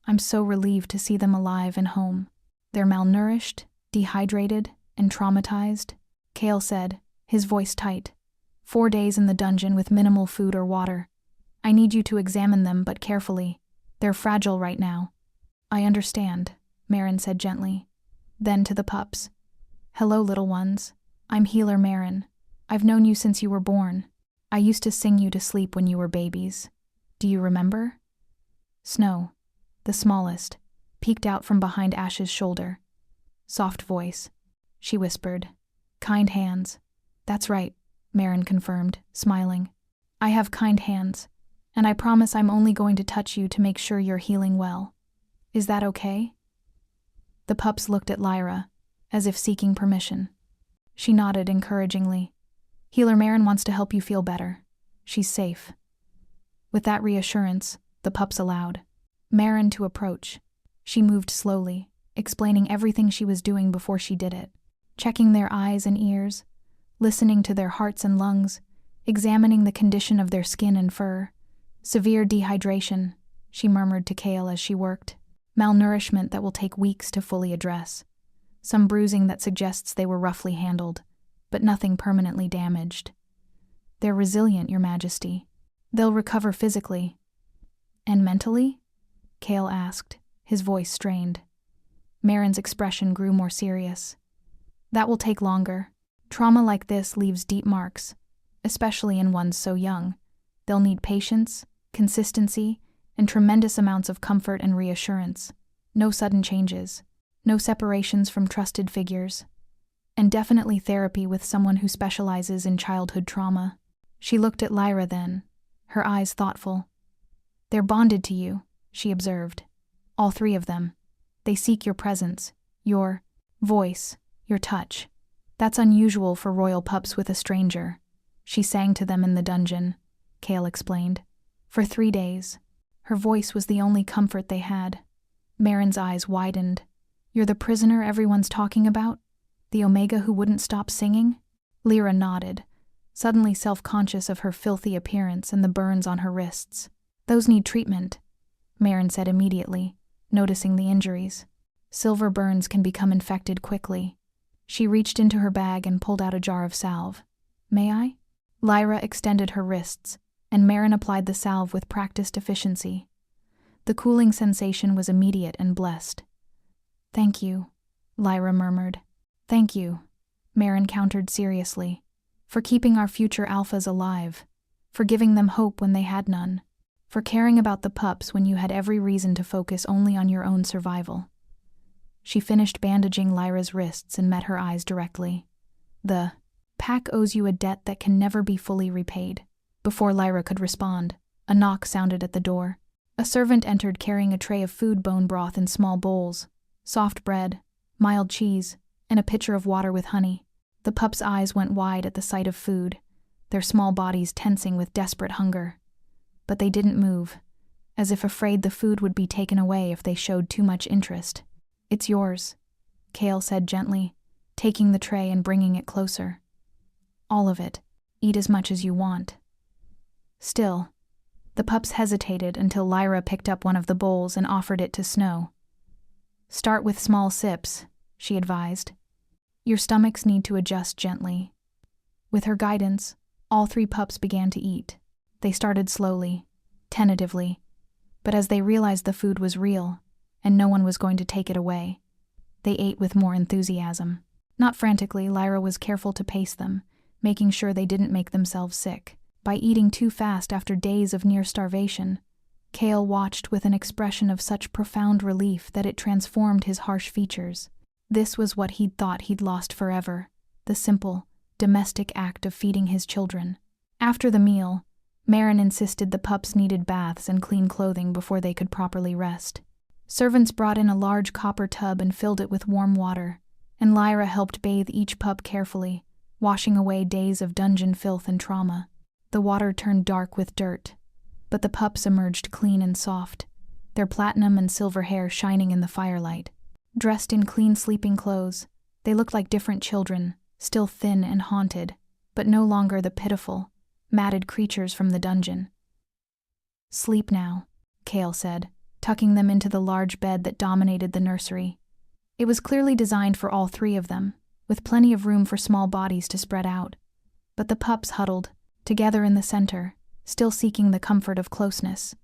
I'm so relieved to see them alive and home. They're malnourished, dehydrated, and traumatized, Kale said, his voice tight. 4 days in the dungeon with minimal food or water. I need you to examine them, but carefully. They're fragile right now. I understand, Marin said gently. Then to the pups. Hello, little ones. I'm Healer Marin. I've known you since you were born. I used to sing you to sleep when you were babies. Do you remember? Snow, the smallest, peeked out from behind Ash's shoulder. Soft voice. She whispered. Kind hands. That's right, Marin confirmed, smiling. I have kind hands, and I promise I'm only going to touch you to make sure you're healing well. Is that okay? The pups looked at Lyra, as if seeking permission. She nodded encouragingly. Healer Marin wants to help you feel better. She's safe. With that reassurance, the pups allowed Marin to approach. She moved slowly, explaining everything she was doing before she did it, checking their eyes and ears, listening to their hearts and lungs, examining the condition of their skin and fur. Severe dehydration, she murmured to Kale as she worked. Malnourishment that will take weeks to fully address. Some bruising that suggests they were roughly handled, but nothing permanently damaged. They're resilient, Your Majesty. They'll recover physically. And mentally? Kale asked, his voice strained. Marin's expression grew more serious. That will take longer. Trauma like this leaves deep marks, especially in ones so young. They'll need patience, consistency, and tremendous amounts of comfort and reassurance. No sudden changes. No separations from trusted figures. And definitely therapy with someone who specializes in childhood trauma. She looked at Lyra then, her eyes thoughtful. They're bonded to you, she observed. All three of them. They seek your presence, your voice, your touch. That's unusual for royal pups with a stranger. She sang to them in the dungeon, Kale explained. For 3 days. Her voice was the only comfort they had. Marin's eyes widened. You're the prisoner everyone's talking about? The Omega who wouldn't stop singing? Lyra nodded, suddenly self-conscious of her filthy appearance and the burns on her wrists. Those need treatment, Marin said immediately, noticing the injuries. Silver burns can become infected quickly. She reached into her bag and pulled out a jar of salve. May I? Lyra extended her wrists, and Marin applied the salve with practiced efficiency. The cooling sensation was immediate and blessed. Thank you, Lyra murmured. Thank you, Marin countered seriously, for keeping our future alphas alive, for giving them hope when they had none, for caring about the pups when you had every reason to focus only on your own survival. She finished bandaging Lyra's wrists and met her eyes directly. The pack owes you a debt that can never be fully repaid. Before Lyra could respond, a knock sounded at the door. A servant entered carrying a tray of food bone broth in small bowls, soft bread, mild cheese, and a pitcher of water with honey. The pups' eyes went wide at the sight of food, their small bodies tensing with desperate hunger. But they didn't move, as if afraid the food would be taken away if they showed too much interest. It's yours, Kale said gently, taking the tray and bringing it closer. All of it. Eat as much as you want. Still, The pups hesitated until Lyra picked up one of the bowls and offered it to Snow. "Start with small sips," she advised. "Your stomachs need to adjust gently." With her guidance, all 3 pups began to eat. They started slowly, tentatively, but as they realized the food was real and no one was going to take it away, they ate with more enthusiasm. Not frantically, Lyra was careful to pace them, making sure they didn't make themselves sick. By eating too fast after days of near starvation, Kale watched with an expression of such profound relief that it transformed his harsh features. This was what he'd thought he'd lost forever, the simple, domestic act of feeding his children. After the meal, Marin insisted the pups needed baths and clean clothing before they could properly rest. Servants brought in a large copper tub and filled it with warm water, and Lyra helped bathe each pup carefully, washing away days of dungeon filth and trauma. The water turned dark with dirt, but the pups emerged clean and soft, their platinum and silver hair shining in the firelight. Dressed in clean sleeping clothes, they looked like different children, still thin and haunted, but no longer the pitiful, matted creatures from the dungeon. "Sleep now," Kale said, tucking them into the large bed that dominated the nursery. It was clearly designed for all 3 of them, with plenty of room for small bodies to spread out. But the pups huddled, together in the center, still seeking the comfort of closeness.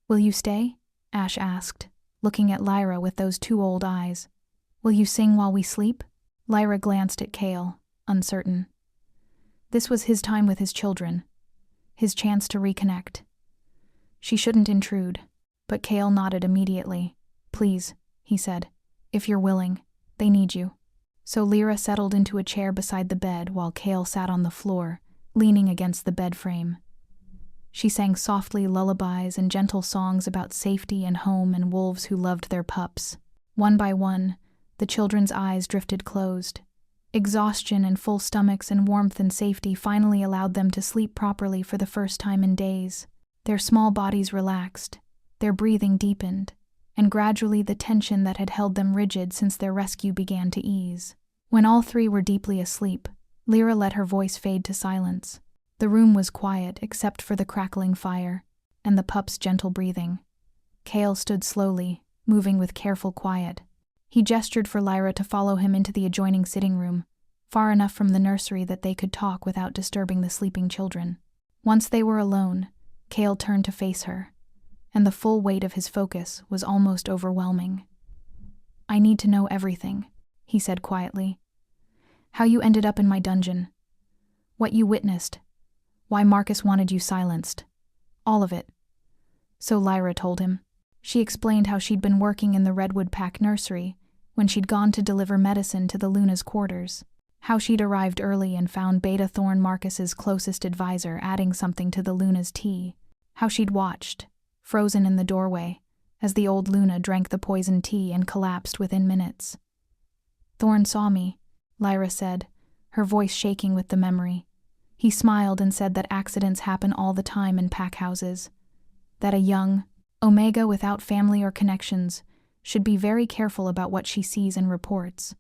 "Will you stay?" Ash asked, looking at Lyra with those 2 old eyes. "Will you sing while we sleep?" Lyra glanced at Kale, uncertain. This was his time with his children, his chance to reconnect. She shouldn't intrude, but Kale nodded immediately. "Please," he said, "if you're willing. They need you." So Lyra settled into a chair beside the bed while Kale sat on the floor, leaning against the bed frame. She sang softly lullabies and gentle songs about safety and home and wolves who loved their pups. One by one, the children's eyes drifted closed. Exhaustion and full stomachs and warmth and safety finally allowed them to sleep properly for the first time in days. Their small bodies relaxed, their breathing deepened, and gradually the tension that had held them rigid since their rescue began to ease. When all 3 were deeply asleep, Lyra let her voice fade to silence. The room was quiet except for the crackling fire and the pup's gentle breathing. Kale stood slowly, moving with careful quiet. He gestured for Lyra to follow him into the adjoining sitting room, far enough from the nursery that they could talk without disturbing the sleeping children. Once they were alone, Kale turned to face her, and the full weight of his focus was almost overwhelming. "I need to know everything," he said quietly. "How you ended up in my dungeon. What you witnessed. Why Marcus wanted you silenced. All of it." So Lyra told him. She explained how she'd been working in the Redwood Pack nursery when she'd gone to deliver medicine to the Luna's quarters. How she'd arrived early and found Beta Thorn Marcus's closest advisor adding something to the Luna's tea. How she'd watched, frozen in the doorway, as the old Luna drank the poisoned tea and collapsed within minutes. "Thorn saw me," Lyra said, her voice shaking with the memory. He smiled and said that accidents happen all the time in pack houses, that a young Omega without family or connections should be very careful about what she sees and reports.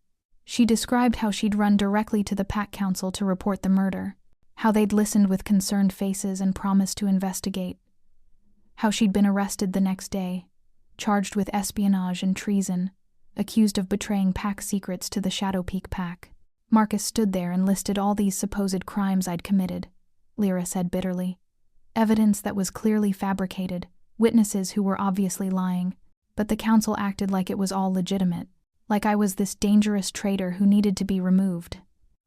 She described how she'd run directly to the Pack Council to report the murder, how they'd listened with concerned faces and promised to investigate, how she'd been arrested the next day, charged with espionage and treason, accused of betraying Pack secrets to the Shadowpeak Pack. Marcus stood there and listed all these supposed crimes I'd committed, Lyra said bitterly. Evidence that was clearly fabricated, witnesses who were obviously lying, but the council acted like it was all legitimate, like I was this dangerous traitor who needed to be removed.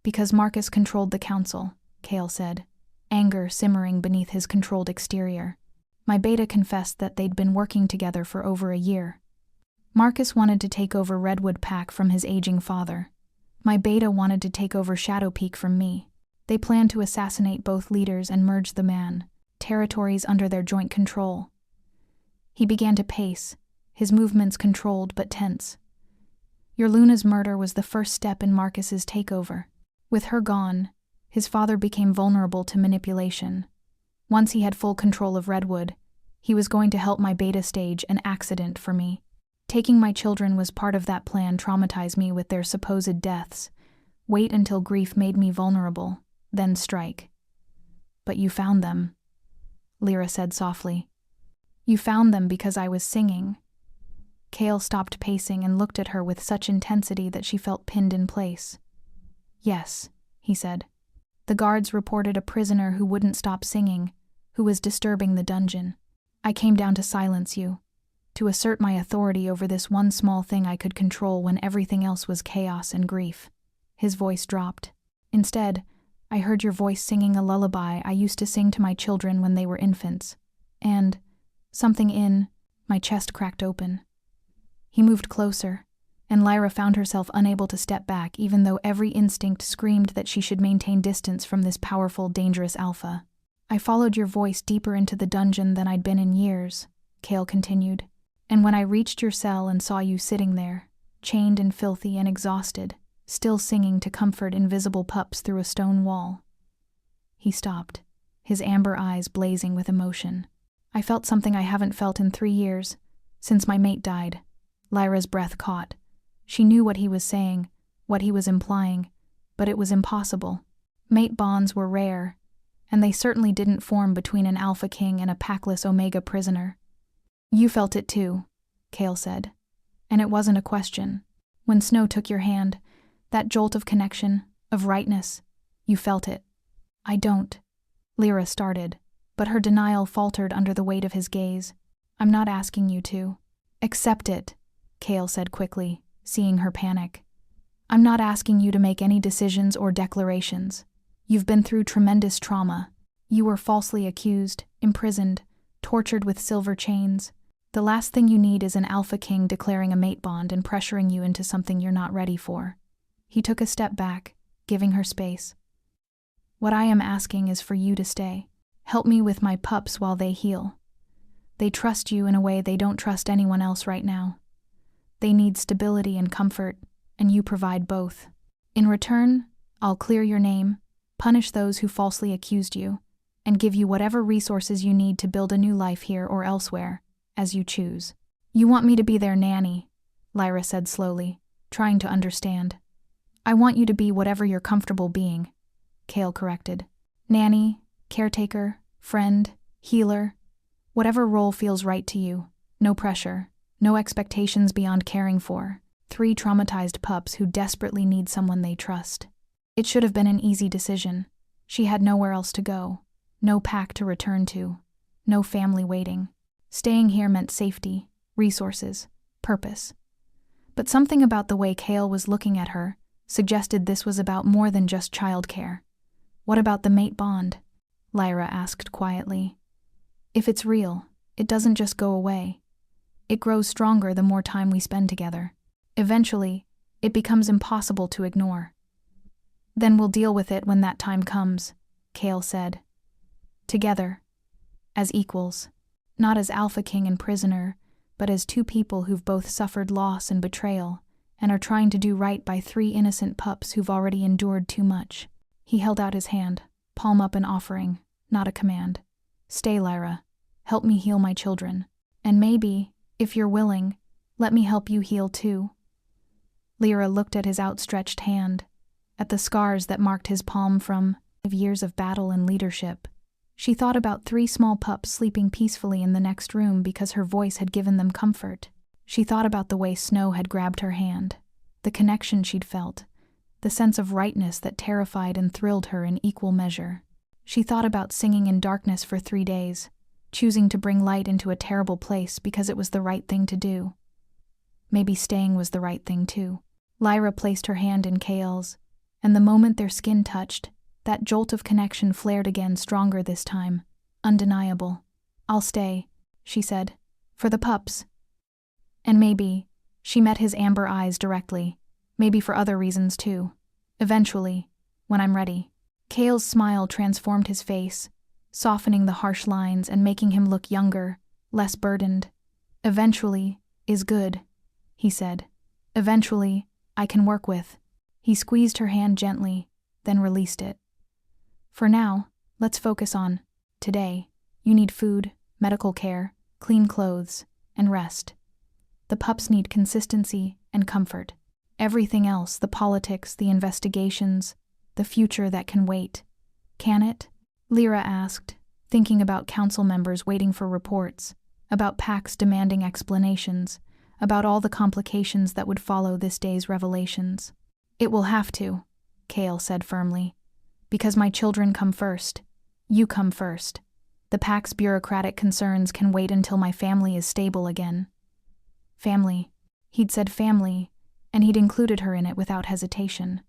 Because Marcus controlled the council, Kale said, anger simmering beneath his controlled exterior. My beta confessed that they'd been working together for over a year. Marcus wanted to take over Redwood Pack from his aging father. My beta wanted to take over Shadowpeak from me. They planned to assassinate both leaders and merge the territories under their joint control. He began to pace, his movements controlled but tense. Your Luna's murder was the first step in Marcus's takeover. With her gone, his father became vulnerable to manipulation. Once he had full control of Redwood, he was going to help my beta stage an accident for me. Taking my children was part of that plan. Traumatize me with their supposed deaths. Wait until grief made me vulnerable, then strike. But you found them. Lyra said softly. You found them because I was singing. Kale stopped pacing and looked at her with such intensity that she felt pinned in place. Yes, he said. The guards reported a prisoner who wouldn't stop singing, who was disturbing the dungeon. I came down to silence you, to assert my authority over this one small thing I could control when everything else was chaos and grief. His voice dropped. Instead, I heard your voice singing a lullaby I used to sing to my children when they were infants. And something in my chest cracked open. He moved closer, and Lyra found herself unable to step back even though every instinct screamed that she should maintain distance from this powerful, dangerous alpha. I followed your voice deeper into the dungeon than I'd been in years, Kale continued. And when I reached your cell and saw you sitting there, chained and filthy and exhausted, still singing to comfort invisible pups through a stone wall. He stopped, his amber eyes blazing with emotion. I felt something I haven't felt in 3 years, since my mate died. Lyra's breath caught. She knew what he was saying, what he was implying, but it was impossible. Mate bonds were rare, and they certainly didn't form between an alpha king and a packless Omega prisoner. You felt it too, Kale said. And it wasn't a question. When Snow took your hand, that jolt of connection, of rightness, you felt it. I don't. Lyra started, but her denial faltered under the weight of his gaze. I'm not asking you to. Accept it, Kale said quickly, seeing her panic. I'm not asking you to make any decisions or declarations. You've been through tremendous trauma. You were falsely accused, imprisoned, tortured with silver chains. The last thing you need is an alpha king declaring a mate bond and pressuring you into something you're not ready for. He took a step back, giving her space. What I am asking is for you to stay. Help me with my pups while they heal. They trust you in a way they don't trust anyone else right now. They need stability and comfort, and you provide both. In return, I'll clear your name, punish those who falsely accused you, and give you whatever resources you need to build a new life here or elsewhere, as you choose. You want me to be their nanny, Lyra said slowly, trying to understand. I want you to be whatever you're comfortable being, Kale corrected. Nanny, caretaker, friend, healer, whatever role feels right to you. No pressure, no expectations beyond caring for. 3 traumatized pups who desperately need someone they trust. It should have been an easy decision. She had nowhere else to go, no pack to return to, no family waiting. Staying here meant safety, resources, purpose. But something about the way Kale was looking at her suggested this was about more than just childcare. What about the mate bond? Lyra asked quietly. If it's real, it doesn't just go away. It grows stronger the more time we spend together. Eventually, it becomes impossible to ignore. Then we'll deal with it when that time comes, Kale said. Together, as equals. Not as alpha king and prisoner, but as 2 people who've both suffered loss and betrayal, and are trying to do right by 3 innocent pups who've already endured too much. He held out his hand, palm up an offering, not a command. Stay, Lyra. Help me heal my children. And maybe, if you're willing, let me help you heal too. Lyra looked at his outstretched hand, at the scars that marked his palm from years of battle and leadership. She thought about 3 small pups sleeping peacefully in the next room because her voice had given them comfort. She thought about the way Snow had grabbed her hand, the connection she'd felt, the sense of rightness that terrified and thrilled her in equal measure. She thought about singing in darkness for 3 days, choosing to bring light into a terrible place because it was the right thing to do. Maybe staying was the right thing too. Lyra placed her hand in Kale's, and the moment their skin touched, that jolt of connection flared again, stronger this time, undeniable. I'll stay, she said, for the pups. And maybe, she met his amber eyes directly, maybe for other reasons too. Eventually, when I'm ready. Kale's smile transformed his face, softening the harsh lines and making him look younger, less burdened. Eventually is good, he said. Eventually, I can work with. He squeezed her hand gently, then released it. For now, let's focus on today. You need food, medical care, clean clothes, and rest. The pups need consistency and comfort. Everything else, the politics, the investigations, the future that can wait. Can it? Lyra asked, thinking about council members waiting for reports, about packs demanding explanations, about all the complications that would follow this day's revelations. "It will have to," Kale said firmly, "because my children come first. You come first. The pack's bureaucratic concerns can wait until my family is stable again." Family. He'd said family, and he'd included her in it without hesitation.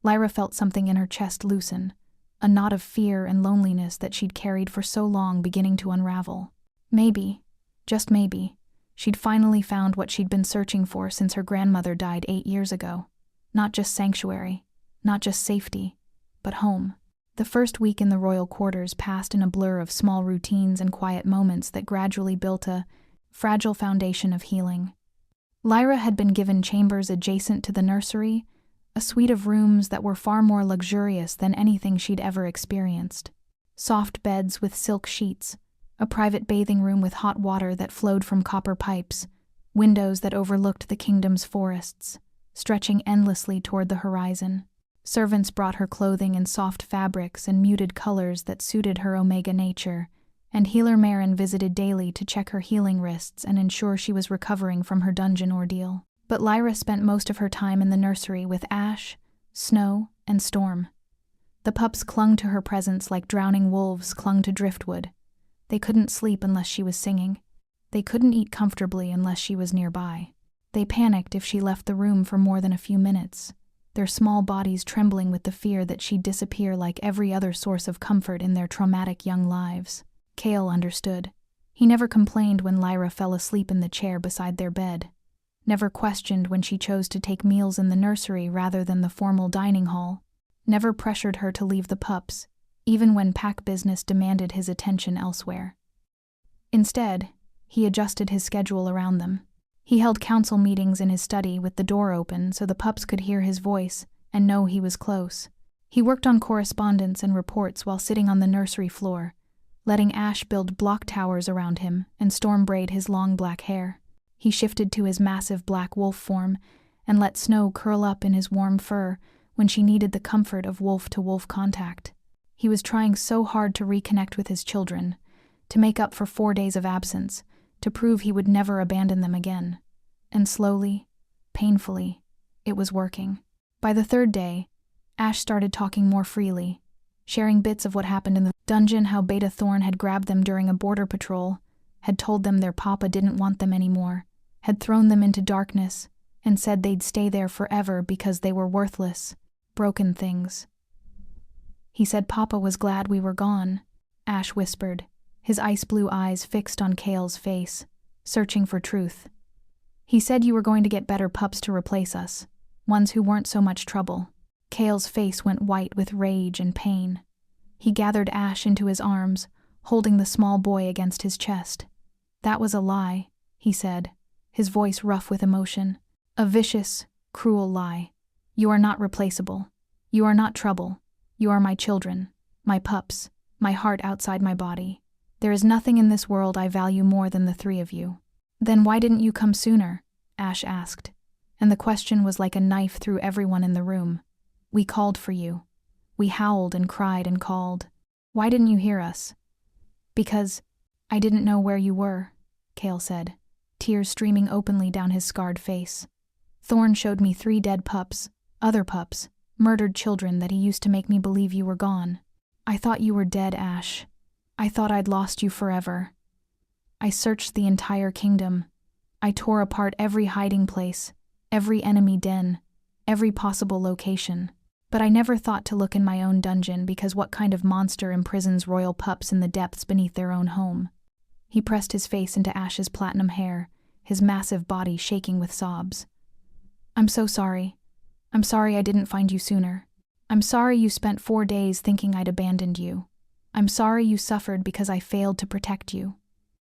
Lyra felt something in her chest loosen, a knot of fear and loneliness that she'd carried for so long beginning to unravel. Maybe, just maybe, she'd finally found what she'd been searching for since her grandmother died 8 years ago. Not just sanctuary, not just safety, but home. The first week in the royal quarters passed in a blur of small routines and quiet moments that gradually built a fragile foundation of healing. Lyra had been given chambers adjacent to the nursery, a suite of rooms that were far more luxurious than anything she'd ever experienced. Soft beds with silk sheets, a private bathing room with hot water that flowed from copper pipes, windows that overlooked the kingdom's forests, stretching endlessly toward the horizon. Servants brought her clothing in soft fabrics and muted colors that suited her omega nature, and healer Marin visited daily to check her healing wrists and ensure she was recovering from her dungeon ordeal. But Lyra spent most of her time in the nursery with Ash, Snow, and Storm. The pups clung to her presence like drowning wolves clung to driftwood. They couldn't sleep unless she was singing. They couldn't eat comfortably unless she was nearby. They panicked if she left the room for more than a few minutes, their small bodies trembling with the fear that she'd disappear like every other source of comfort in their traumatic young lives. Kale understood. He never complained when Lyra fell asleep in the chair beside their bed, never questioned when she chose to take meals in the nursery rather than the formal dining hall, never pressured her to leave the pups, even when pack business demanded his attention elsewhere. Instead, he adjusted his schedule around them. He held council meetings in his study with the door open so the pups could hear his voice and know he was close. He worked on correspondence and reports while sitting on the nursery floor, letting Ash build block towers around him and Storm braid his long black hair. He shifted to his massive black wolf form and let Snow curl up in his warm fur when she needed the comfort of wolf-to-wolf contact. He was trying so hard to reconnect with his children, to make up for 4 days of absence, to prove he would never abandon them again. And slowly, painfully, it was working. By the 3rd day, Ash started talking more freely, sharing bits of what happened in the dungeon, how Beta Thorn had grabbed them during a border patrol, had told them their papa didn't want them anymore, had thrown them into darkness, and said they'd stay there forever because they were worthless, broken things. He said Papa was glad we were gone, Ash whispered, his ice-blue eyes fixed on Kale's face, searching for truth. He said you were going to get better pups to replace us, ones who weren't so much trouble. Kale's face went white with rage and pain. He gathered Ash into his arms, holding the small boy against his chest. That was a lie, he said, his voice rough with emotion. A vicious, cruel lie. You are not replaceable. You are not trouble. You are my children, my pups, my heart outside my body. There is nothing in this world I value more than the 3 of you. Then why didn't you come sooner? Ash asked, and the question was like a knife through everyone in the room. We called for you. We howled and cried and called. Why didn't you hear us? Because I didn't know where you were, Kale said, tears streaming openly down his scarred face. Thorn showed me 3 dead pups, other pups, murdered children that he used to make me believe you were gone. I thought you were dead, Ash. I thought I'd lost you forever. I searched the entire kingdom. I tore apart every hiding place, every enemy den, every possible location. But I never thought to look in my own dungeon because what kind of monster imprisons royal pups in the depths beneath their own home? He pressed his face into Ash's platinum hair, his massive body shaking with sobs. I'm so sorry. I'm sorry I didn't find you sooner. I'm sorry you spent 4 days thinking I'd abandoned you. I'm sorry you suffered because I failed to protect you.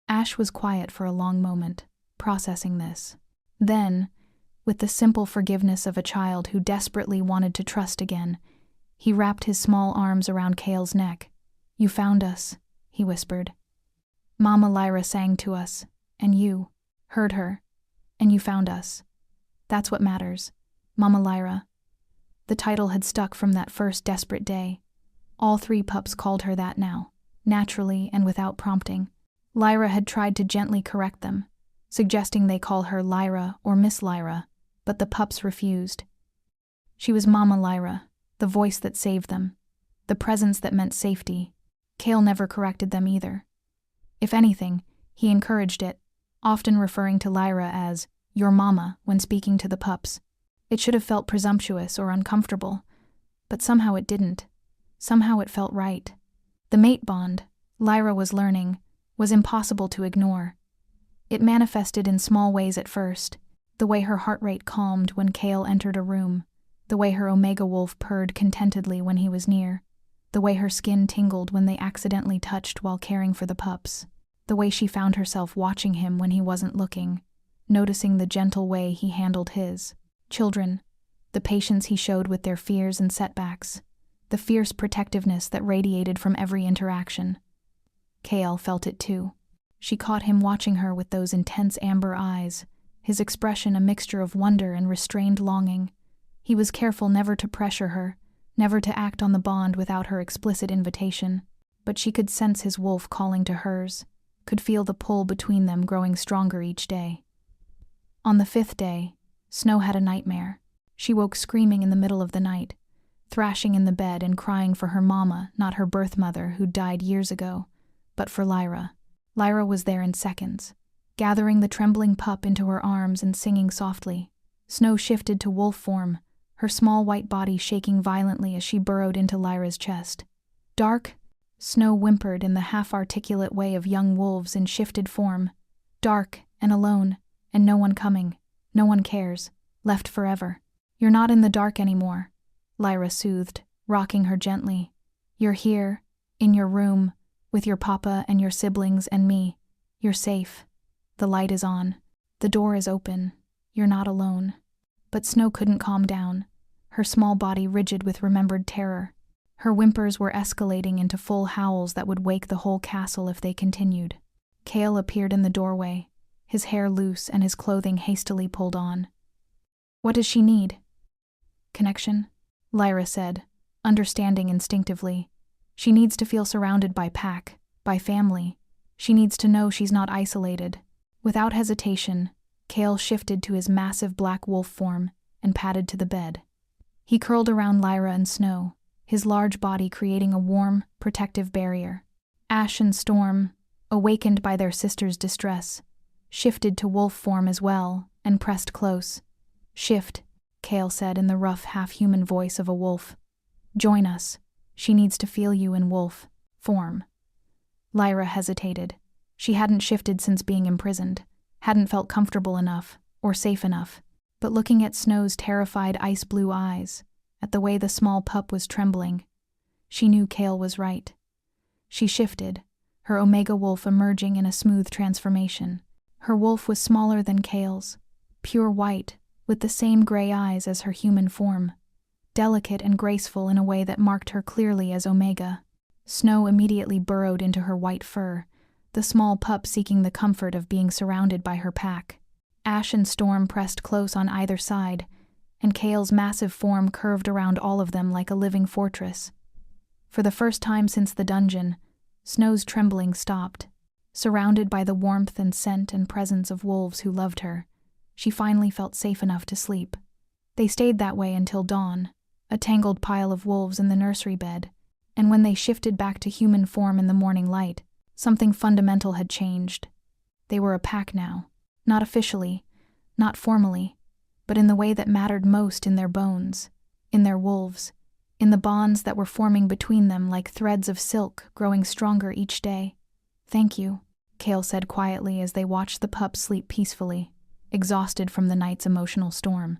Ash was quiet for a long moment, processing this. Then, with the simple forgiveness of a child who desperately wanted to trust again, he wrapped his small arms around Kale's neck. You found us, he whispered. Mama Lyra sang to us, and you heard her, and you found us. That's what matters, Mama Lyra. The title had stuck from that first desperate day. All 3 pups called her that now, naturally and without prompting. Lyra had tried to gently correct them, suggesting they call her Lyra or Miss Lyra, but the pups refused. She was Mama Lyra, the voice that saved them, the presence that meant safety. Cale never corrected them either. If anything, he encouraged it, often referring to Lyra as your mama when speaking to the pups. It should have felt presumptuous or uncomfortable, but somehow it didn't. Somehow it felt right. The mate bond, Lyra was learning, was impossible to ignore. It manifested in small ways at first, the way her heart rate calmed when Cale entered a room, the way her Omega Wolf purred contentedly when he was near, the way her skin tingled when they accidentally touched while caring for the pups, the way she found herself watching him when he wasn't looking, noticing the gentle way he handled his children, the patience he showed with their fears and setbacks, the fierce protectiveness that radiated from every interaction. Cale felt it too. She caught him watching her with those intense amber eyes, his expression a mixture of wonder and restrained longing. He was careful never to pressure her, never to act on the bond without her explicit invitation, but she could sense his wolf calling to hers, could feel the pull between them growing stronger each day. On the 5th day, Snow had a nightmare. She woke screaming in the middle of the night, thrashing in the bed and crying for her mama, not her birth mother who died years ago, but for Lyra. Lyra was there in seconds, gathering the trembling pup into her arms and singing softly. Snow shifted to wolf form, her small white body shaking violently as she burrowed into Lyra's chest. Dark, Snow whimpered in the half-articulate way of young wolves in shifted form. Dark and alone, and no one coming. No one cares. Left forever. You're not in the dark anymore, Lyra soothed, rocking her gently. You're here, in your room, with your papa and your siblings and me. You're safe. The light is on. The door is open. You're not alone. But Snow couldn't calm down, her small body rigid with remembered terror. Her whimpers were escalating into full howls that would wake the whole castle if they continued. Cale appeared in the doorway, his hair loose and his clothing hastily pulled on. What does she need? Connection, Lyra said, understanding instinctively. She needs to feel surrounded by pack, by family. She needs to know she's not isolated. Without hesitation, Cale shifted to his massive black wolf form and padded to the bed. He curled around Lyra and Snow, his large body creating a warm, protective barrier. Ash and Storm, awakened by their sister's distress, shifted to wolf form as well and pressed close. Shift, Cale said in the rough, half-human voice of a wolf. Join us. She needs to feel you in wolf form. Lyra hesitated. She hadn't shifted since being imprisoned, hadn't felt comfortable enough or safe enough. But looking at Snow's terrified ice-blue eyes, at the way the small pup was trembling, she knew Cale was right. She shifted, her Omega Wolf emerging in a smooth transformation. Her wolf was smaller than Cale's, pure white, with the same gray eyes as her human form, delicate and graceful in a way that marked her clearly as Omega. Snow immediately burrowed into her white fur, the small pup seeking the comfort of being surrounded by her pack. Ash and Storm pressed close on either side, and Cale's massive form curved around all of them like a living fortress. For the first time since the dungeon, Snow's trembling stopped. Surrounded by the warmth and scent and presence of wolves who loved her, she finally felt safe enough to sleep. They stayed that way until dawn, a tangled pile of wolves in the nursery bed, and when they shifted back to human form in the morning light, something fundamental had changed. They were a pack now, not officially, not formally, but in the way that mattered most in their bones, in their wolves, in the bonds that were forming between them like threads of silk growing stronger each day. Thank you, Cale said quietly as they watched the pup sleep peacefully, exhausted from the night's emotional storm.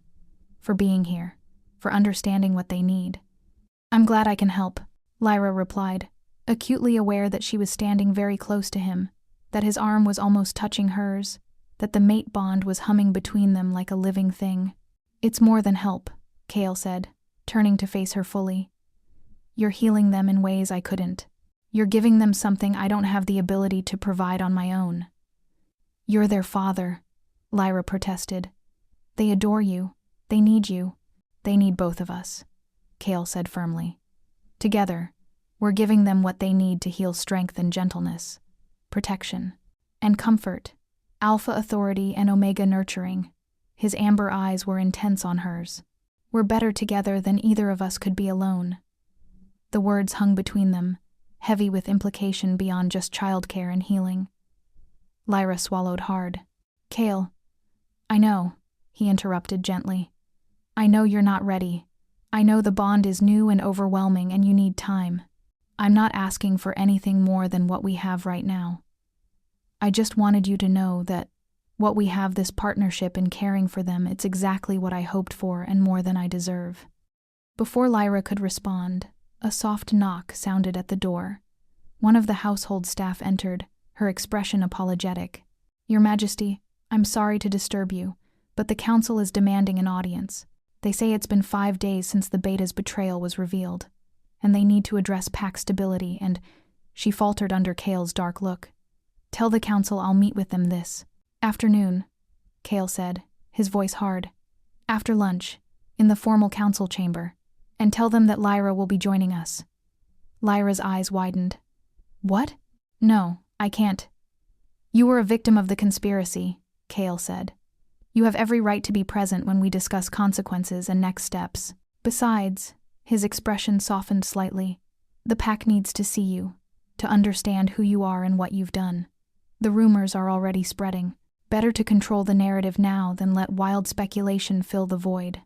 For being here, for understanding what they need. I'm glad I can help, Lyra replied, acutely aware that she was standing very close to him, that his arm was almost touching hers, that the mate bond was humming between them like a living thing. It's more than help, Cale said, turning to face her fully. You're healing them in ways I couldn't. You're giving them something I don't have the ability to provide on my own. You're their father, Lyra protested. They adore you. They need you. They need both of us, Cale said firmly. Together, We're giving them what they need to heal, strength and gentleness, protection, and comfort, alpha authority and omega nurturing. His amber eyes were intense on hers. We're better together than either of us could be alone. The words hung between them, heavy with implication beyond just childcare and healing. Lyra swallowed hard. Kale, I know, he interrupted gently. I know you're not ready. I know the bond is new and overwhelming and you need time. I'm not asking for anything more than what we have right now. I just wanted you to know that what we have, this partnership in caring for them, it's exactly what I hoped for and more than I deserve. Before Lyra could respond, a soft knock sounded at the door. One of the household staff entered, her expression apologetic. Your Majesty, I'm sorry to disturb you, but the council is demanding an audience. They say it's been 5 days since the beta's betrayal was revealed, and they need to address pack stability and, she faltered under Kale's dark look. Tell the council I'll meet with them this afternoon, Kale said, his voice hard. After lunch, in the formal council chamber, and tell them that Lyra will be joining us. Lyra's eyes widened. What? No, I can't. You were a victim of the conspiracy, Kale said. You have every right to be present when we discuss consequences and next steps. Besides, his expression softened slightly, the pack needs to see you, to understand who you are and what you've done. The rumors are already spreading. Better to control the narrative now than let wild speculation fill the void.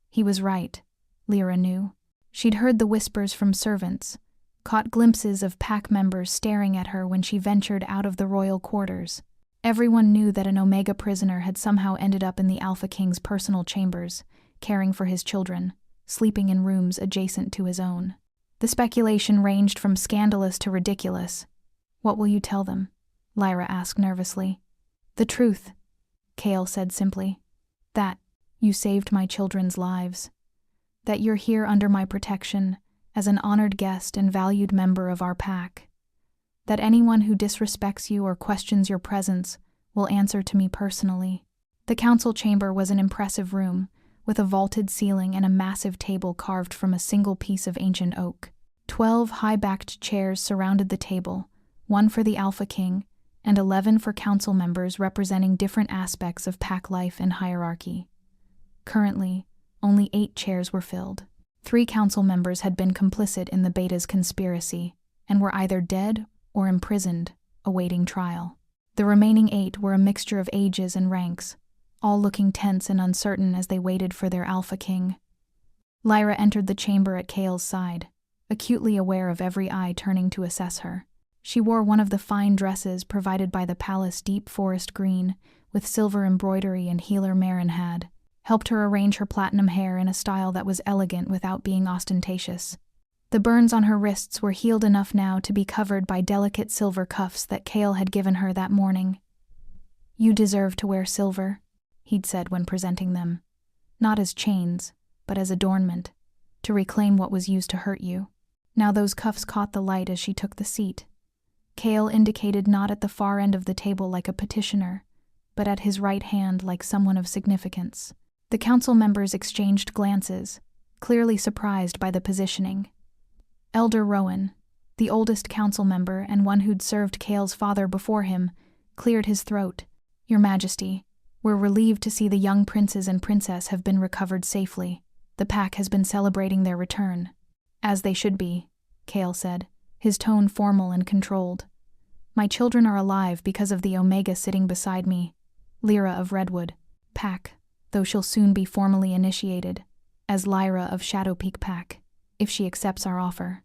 He was right, Lyra knew. She'd heard the whispers from servants, caught glimpses of pack members staring at her when she ventured out of the royal quarters. Everyone knew that an Omega prisoner had somehow ended up in the Alpha King's personal chambers, caring for his children, sleeping in rooms adjacent to his own. The speculation ranged from scandalous to ridiculous. What will you tell them? Lyra asked nervously. The truth, Kale said simply. That you saved my children's lives. That you're here under my protection, as an honored guest and valued member of our pack. That anyone who disrespects you or questions your presence will answer to me personally. The council chamber was an impressive room, with a vaulted ceiling and a massive table carved from a single piece of ancient oak. 12 high-backed chairs surrounded the table, one for the Alpha King, and 11 for council members representing different aspects of pack life and hierarchy. Currently, only 8 chairs were filled. 3 council members had been complicit in the beta's conspiracy, and were either dead or imprisoned, awaiting trial. The remaining 8 were a mixture of ages and ranks, all looking tense and uncertain as they waited for their Alpha King. Lyra entered the chamber at Kale's side, acutely aware of every eye turning to assess her. She wore one of the fine dresses provided by the palace, deep forest green, with silver embroidery and healer Marin had, helped her arrange her platinum hair in a style that was elegant without being ostentatious. The burns on her wrists were healed enough now to be covered by delicate silver cuffs that Kale had given her that morning. You deserve to wear silver, he'd said when presenting them. Not as chains, but as adornment, to reclaim what was used to hurt you. Now those cuffs caught the light as she took the seat. Kale indicated not at the far end of the table like a petitioner, but at his right hand like someone of significance. The council members exchanged glances, clearly surprised by the positioning. Elder Rowan, the oldest council member and one who'd served Kale's father before him, cleared his throat. Your Majesty, we're relieved to see the young princes and princess have been recovered safely. The pack has been celebrating their return. As they should be, Kale said, his tone formal and controlled. My children are alive because of the Omega sitting beside me, Lyra of Redwood, Pack, though she'll soon be formally initiated, as Lyra of Shadowpeak Pack, if she accepts our offer.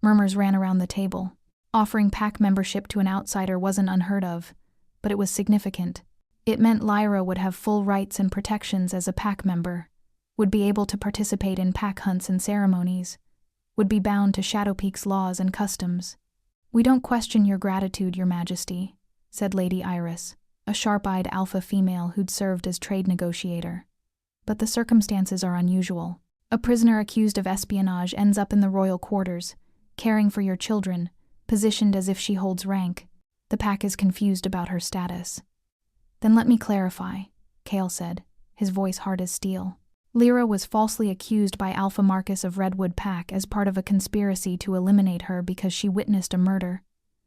Murmurs ran around the table. Offering pack membership to an outsider wasn't unheard of, but it was significant. It meant Lyra would have full rights and protections as a pack member, would be able to participate in pack hunts and ceremonies, would be bound to Shadowpeak's laws and customs. We don't question your gratitude, Your Majesty, said Lady Iris, a sharp-eyed alpha female who'd served as trade negotiator. But the circumstances are unusual. A prisoner accused of espionage ends up in the royal quarters, caring for your children, positioned as if she holds rank. The pack is confused about her status. Then let me clarify, Kale said, his voice hard as steel. Lyra was falsely accused by Alpha Marcus of Redwood Pack as part of a conspiracy to eliminate her because she witnessed a murder.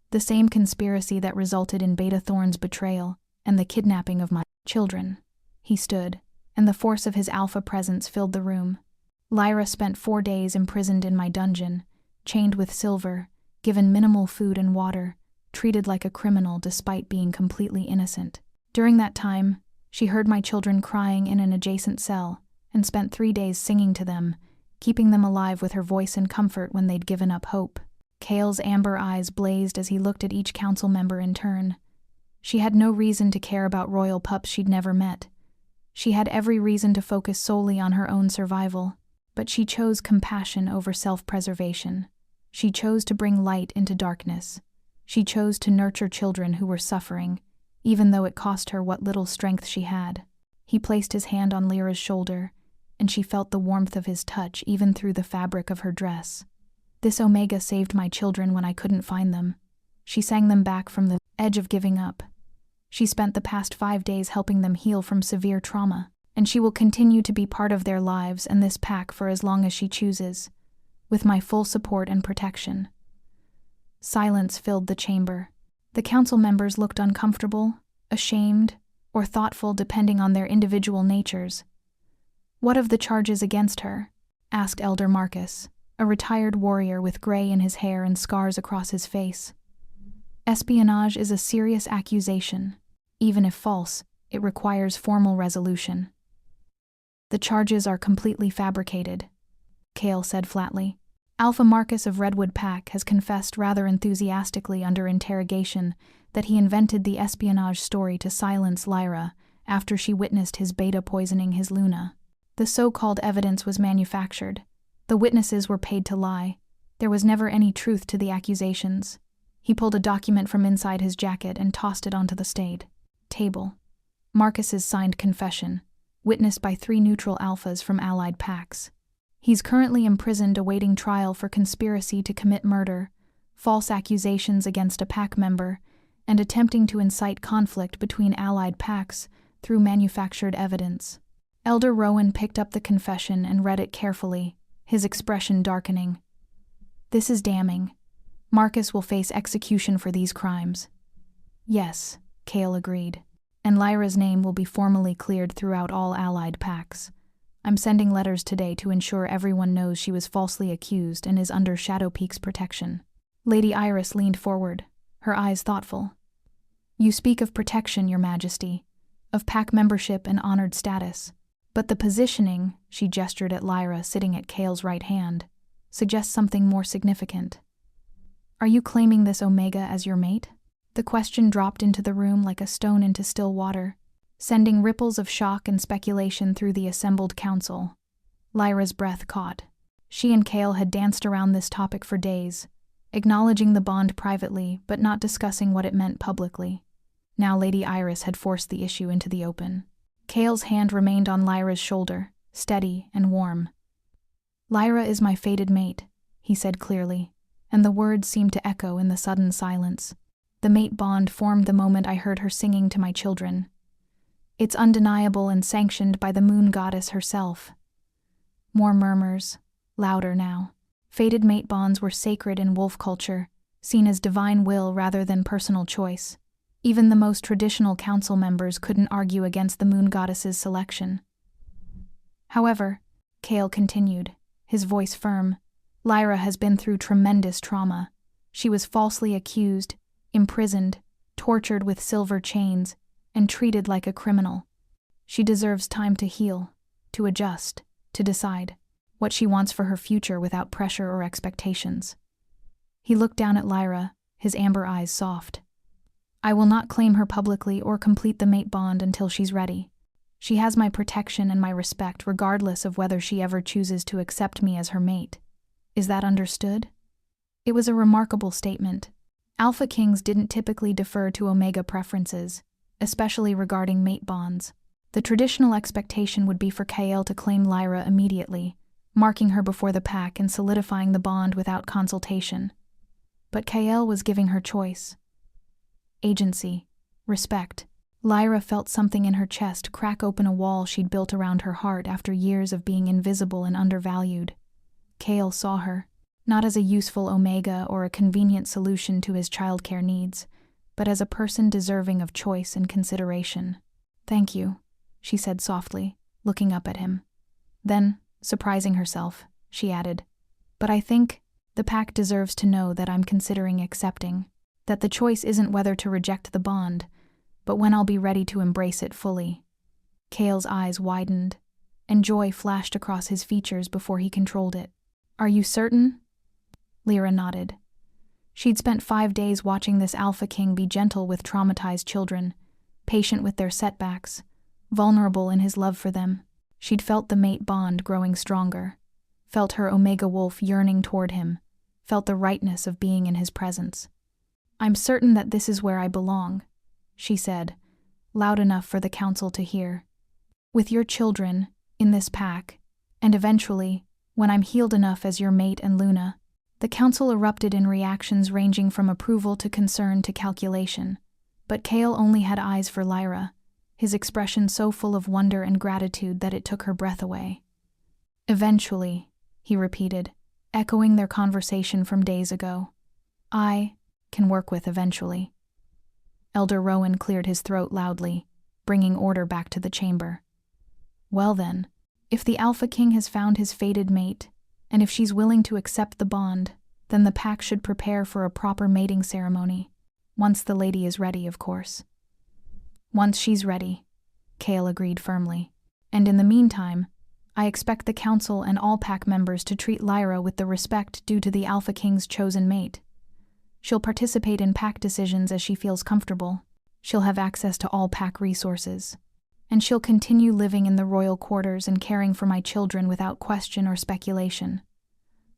The same conspiracy that resulted in Beta Thorn's betrayal and the kidnapping of my children. He stood, and the force of his alpha presence filled the room. Lyra spent 4 days imprisoned in my dungeon, chained with silver, given minimal food and water, treated like a criminal despite being completely innocent. During that time, she heard my children crying in an adjacent cell and spent 3 days singing to them, keeping them alive with her voice and comfort when they'd given up hope. Kale's amber eyes blazed as he looked at each council member in turn. She had no reason to care about royal pups she'd never met. She had every reason to focus solely on her own survival, but she chose compassion over self-preservation. She chose to bring light into darkness. She chose to nurture children who were suffering, even though it cost her what little strength she had. He placed his hand on Lyra's shoulder, and she felt the warmth of his touch even through the fabric of her dress. This Omega saved my children when I couldn't find them. She sang them back from the edge of giving up. She spent the past 5 days helping them heal from severe trauma, and she will continue to be part of their lives and this pack for as long as she chooses, with my full support and protection. Silence filled the chamber. The council members looked uncomfortable, ashamed, or thoughtful depending on their individual natures. "What of the charges against her?" asked Elder Marcus, a retired warrior with gray in his hair and scars across his face. "Espionage is a serious accusation. Even if false, it requires formal resolution." "The charges are completely fabricated," Kale said flatly. "Alpha Marcus of Redwood Pack has confessed rather enthusiastically under interrogation that he invented the espionage story to silence Lyra after she witnessed his beta poisoning his Luna. The so-called evidence was manufactured. The witnesses were paid to lie. There was never any truth to the accusations." He pulled a document from inside his jacket and tossed it onto the table. Marcus's signed confession, witnessed by 3 neutral alphas from allied packs. He's currently imprisoned awaiting trial for conspiracy to commit murder, false accusations against a pack member, and attempting to incite conflict between allied packs through manufactured evidence. Elder Rowan picked up the confession and read it carefully, his expression darkening. "This is damning. Marcus will face execution for these crimes." "Yes," Kale agreed, "and Lyra's name will be formally cleared throughout all allied packs. I'm sending letters today to ensure everyone knows she was falsely accused and is under Shadowpeak's protection." Lady Iris leaned forward, her eyes thoughtful. "You speak of protection, Your Majesty, of pack membership and honored status, but the positioning," she gestured at Lyra sitting at Kale's right hand, "suggests something more significant. Are you claiming this Omega as your mate?" The question dropped into the room like a stone into still water, sending ripples of shock and speculation through the assembled council. Lyra's breath caught. She and Kale had danced around this topic for days, acknowledging the bond privately but not discussing what it meant publicly. Now Lady Iris had forced the issue into the open. Kale's hand remained on Lyra's shoulder, steady and warm. "Lyra is my fated mate," he said clearly, and the words seemed to echo in the sudden silence. "The mate bond formed the moment I heard her singing to my children. It's undeniable and sanctioned by the moon goddess herself." More murmurs, louder now. Fated mate bonds were sacred in wolf culture, seen as divine will rather than personal choice. Even the most traditional council members couldn't argue against the moon goddess's selection. "However," Kale continued, his voice firm, "Lyra has been through tremendous trauma. She was falsely accused, imprisoned, tortured with silver chains, and treated like a criminal. She deserves time to heal, to adjust, to decide what she wants for her future without pressure or expectations." He looked down at Lyra, his amber eyes soft. "I will not claim her publicly or complete the mate bond until she's ready. She has my protection and my respect regardless of whether she ever chooses to accept me as her mate. Is that understood?" It was a remarkable statement. Alpha Kings didn't typically defer to Omega preferences, especially regarding mate bonds. The traditional expectation would be for Kale to claim Lyra immediately, marking her before the pack and solidifying the bond without consultation. But Kale was giving her choice. Agency, respect, Lyra felt something in her chest crack open a wall she'd built around her heart after years of being invisible and undervalued. Cale saw her, not as a useful omega or a convenient solution to his childcare needs, but as a person deserving of choice and consideration. "Thank you," she said softly, looking up at him. Then, surprising herself, she added, "But I think the pack deserves to know that I'm considering accepting, that the choice isn't whether to reject the bond, but when I'll be ready to embrace it fully." Cale's eyes widened, and joy flashed across his features before he controlled it. "Are you certain?" Lyra nodded. She'd spent 5 days watching this alpha king be gentle with traumatized children, patient with their setbacks, vulnerable in his love for them. She'd felt the mate bond growing stronger, felt her omega wolf yearning toward him, felt the rightness of being in his presence. "I'm certain that this is where I belong," she said, loud enough for the council to hear. "With your children, in this pack, and eventually, when I'm healed enough as your mate and Luna." The council erupted in reactions ranging from approval to concern to calculation, but Cale only had eyes for Lyra, his expression so full of wonder and gratitude that it took her breath away. "Eventually," he repeated, echoing their conversation from days ago. "I can work with eventually." Elder Rowan cleared his throat loudly, bringing order back to the chamber. "Well then, if the Alpha King has found his fated mate, and if she's willing to accept the bond, then the pack should prepare for a proper mating ceremony. Once the lady is ready, of course." "Once she's ready," Cale agreed firmly. "And in the meantime, I expect the council and all pack members to treat Lyra with the respect due to the Alpha King's chosen mate. She'll participate in pack decisions as she feels comfortable. She'll have access to all pack resources. And she'll continue living in the royal quarters and caring for my children without question or speculation."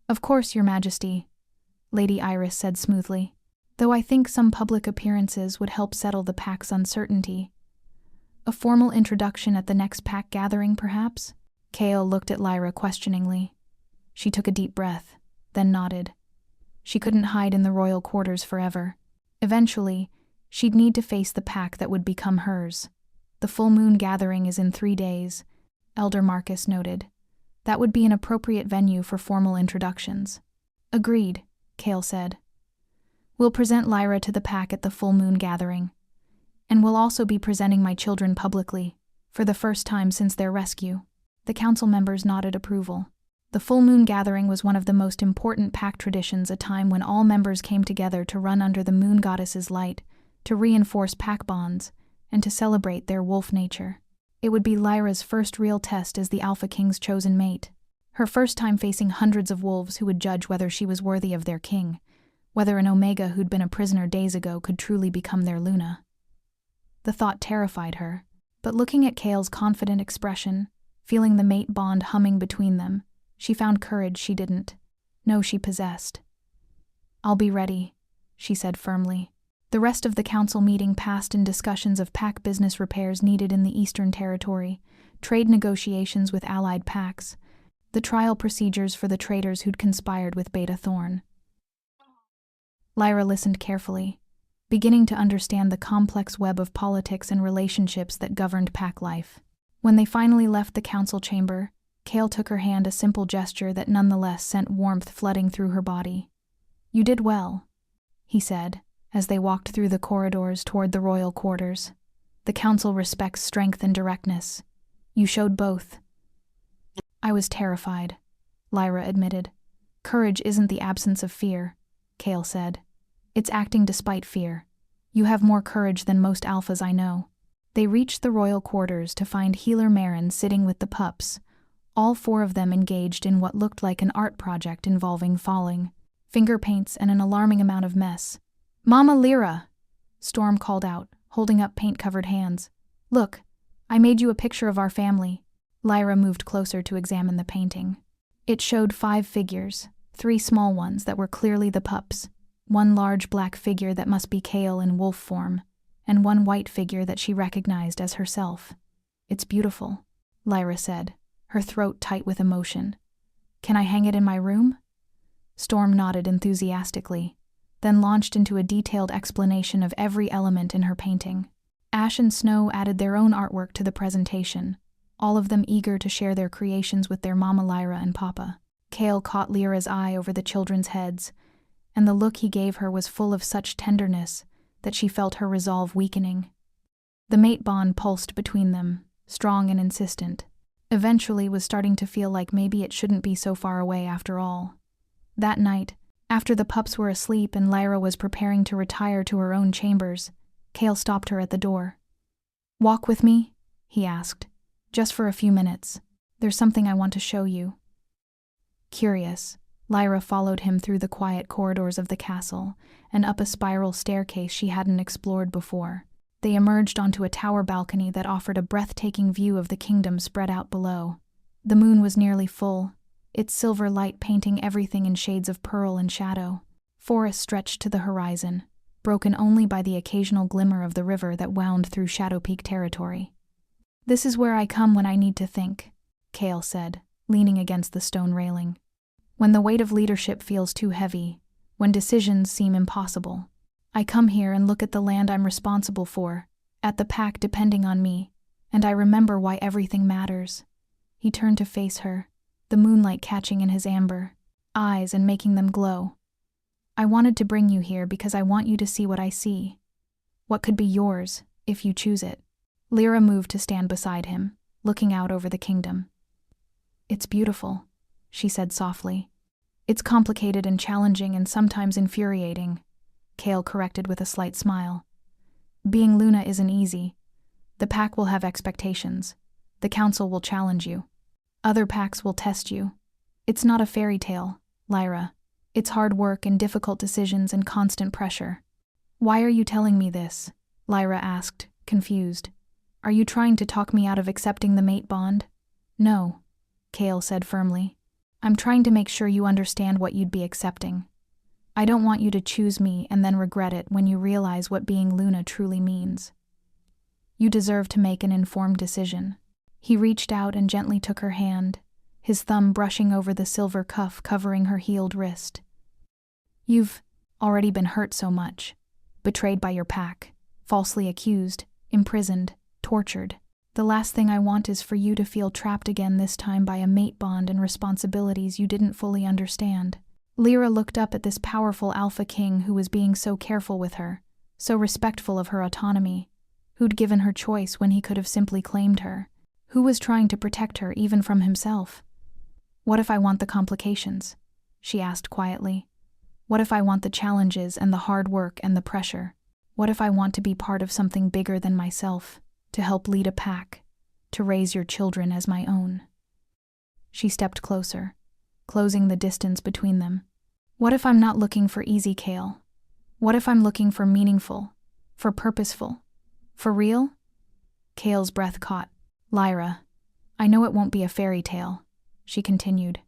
"Of course, Your Majesty," Lady Iris said smoothly, "though I think some public appearances would help settle the pack's uncertainty. A formal introduction at the next pack gathering, perhaps?" Cale looked at Lyra questioningly. She took a deep breath, then nodded. She couldn't hide in the royal quarters forever. Eventually, she'd need to face the pack that would become hers. "The full moon gathering is in 3 days," Elder Marcus noted. "That would be an appropriate venue for formal introductions." "Agreed," Cale said. "We'll present Lyra to the pack at the full moon gathering. And we'll also be presenting my children publicly, for the first time since their rescue." The council members nodded approval. The full moon gathering was one of the most important pack traditions, a time when all members came together to run under the moon goddess's light, to reinforce pack bonds, and to celebrate their wolf nature. It would be Lyra's first real test as the Alpha King's chosen mate. Her first time facing hundreds of wolves who would judge whether she was worthy of their king, whether an Omega who'd been a prisoner days ago could truly become their Luna. The thought terrified her, but looking at Cale's confident expression, feeling the mate bond humming between them, she found courage she didn't know she possessed. "I'll be ready," she said firmly. The rest of the council meeting passed in discussions of pack business repairs needed in the Eastern Territory, trade negotiations with allied packs, the trial procedures for the traitors who'd conspired with Beta Thorn. Lyra listened carefully, beginning to understand the complex web of politics and relationships that governed pack life. When they finally left the council chamber, Cale took her hand, a simple gesture that nonetheless sent warmth flooding through her body. "You did well," he said, as they walked through the corridors toward the royal quarters. "The council respects strength and directness. You showed both." "I was terrified," Lyra admitted. "Courage isn't the absence of fear," Cale said. "It's acting despite fear. You have more courage than most alphas I know." They reached the royal quarters to find Healer Marin sitting with the pups, all 4 of them engaged in what looked like an art project involving falling, finger paints, and an alarming amount of mess. "Mama Lyra," Storm called out, holding up paint-covered hands. "Look, I made you a picture of our family." Lyra moved closer to examine the painting. It showed 5 figures, 3 small ones that were clearly the pups, 1 large black figure that must be Cale in wolf form, and 1 white figure that she recognized as herself. "It's beautiful," Lyra said, her throat tight with emotion. "Can I hang it in my room?" Storm nodded enthusiastically, then launched into a detailed explanation of every element in her painting. Ash and Snow added their own artwork to the presentation, all of them eager to share their creations with their Mama Lyra and Papa. Kale caught Lyra's eye over the children's heads, and the look he gave her was full of such tenderness that she felt her resolve weakening. The mate bond pulsed between them, strong and insistent. Eventually was starting to feel like maybe it shouldn't be so far away after all. That night, after the pups were asleep and Lyra was preparing to retire to her own chambers, Kale stopped her at the door. "Walk with me?" he asked. "Just for a few minutes. There's something I want to show you." Curious, Lyra followed him through the quiet corridors of the castle and up a spiral staircase she hadn't explored before. They emerged onto a tower balcony that offered a breathtaking view of the kingdom spread out below. The moon was nearly full, its silver light painting everything in shades of pearl and shadow. Forest stretched to the horizon, broken only by the occasional glimmer of the river that wound through Shadowpeak territory. "This is where I come when I need to think," Kale said, leaning against the stone railing. "When the weight of leadership feels too heavy, when decisions seem impossible. I come here and look at the land I'm responsible for, at the pack depending on me, and I remember why everything matters." He turned to face her, the moonlight catching in his amber eyes and making them glow. "I wanted to bring you here because I want you to see what I see. What could be yours, if you choose it." Lyra moved to stand beside him, looking out over the kingdom. "It's beautiful," she said softly. "It's complicated and challenging and sometimes infuriating," Kale corrected with a slight smile. "Being Luna isn't easy. The pack will have expectations. The council will challenge you. Other packs will test you. It's not a fairy tale, Lyra. It's hard work and difficult decisions and constant pressure." "Why are you telling me this?" Lyra asked, confused. "Are you trying to talk me out of accepting the mate bond?" "No," Kale said firmly. "I'm trying to make sure you understand what you'd be accepting. I don't want you to choose me and then regret it when you realize what being Luna truly means. You deserve to make an informed decision." He reached out and gently took her hand, his thumb brushing over the silver cuff covering her healed wrist. "You've already been hurt so much, betrayed by your pack, falsely accused, imprisoned, tortured. The last thing I want is for you to feel trapped again, this time by a mate bond and responsibilities you didn't fully understand." Lyra looked up at this powerful alpha king who was being so careful with her, so respectful of her autonomy, who'd given her choice when he could have simply claimed her, who was trying to protect her even from himself. "What if I want the complications?" she asked quietly. "What if I want the challenges and the hard work and the pressure? What if I want to be part of something bigger than myself, to help lead a pack, to raise your children as my own?" She stepped closer, closing the distance between them. "What if I'm not looking for easy, Kale? What if I'm looking for meaningful, for purposeful, for real?" Kale's breath caught. "Lyra, I know it won't be a fairy tale," she continued.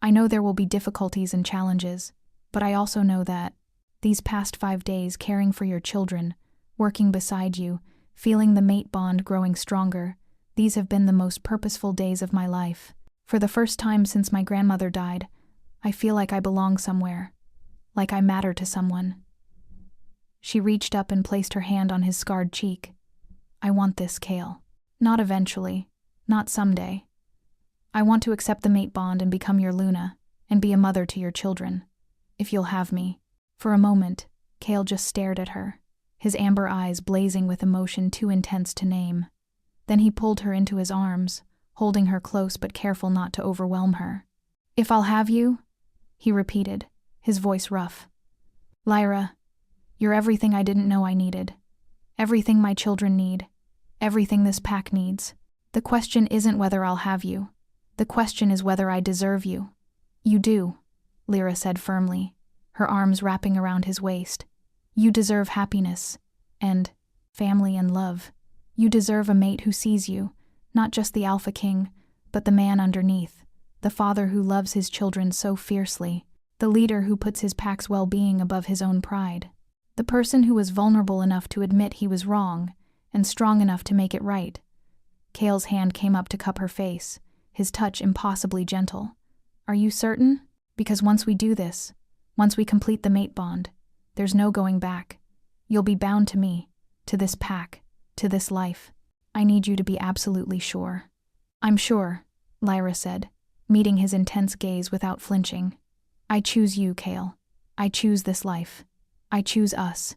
"I know there will be difficulties and challenges, but I also know that these past 5 days caring for your children, working beside you, feeling the mate bond growing stronger, these have been the most purposeful days of my life. For the first time since my grandmother died, I feel like I belong somewhere, like I matter to someone." She reached up and placed her hand on his scarred cheek. "I want this, Kale. Not eventually, not someday. I want to accept the mate bond and become your Luna, and be a mother to your children, if you'll have me." For a moment, Kale just stared at her, his amber eyes blazing with emotion too intense to name. Then he pulled her into his arms, holding her close but careful not to overwhelm her. "If I'll have you?" he repeated, his voice rough. "Lyra, you're everything I didn't know I needed. Everything my children need. Everything this pack needs. The question isn't whether I'll have you. The question is whether I deserve you." "You do," Lyra said firmly, her arms wrapping around his waist. "You deserve happiness, and family and love. You deserve a mate who sees you, not just the alpha king, but the man underneath, the father who loves his children so fiercely, the leader who puts his pack's well-being above his own pride, the person who was vulnerable enough to admit he was wrong, and strong enough to make it right." Kale's hand came up to cup her face, his touch impossibly gentle. "Are you certain? Because once we do this, once we complete the mate bond, there's no going back. You'll be bound to me, to this pack, to this life. I need you to be absolutely sure." "I'm sure," Lyra said, meeting his intense gaze without flinching. "I choose you, Kale. I choose this life. I choose us."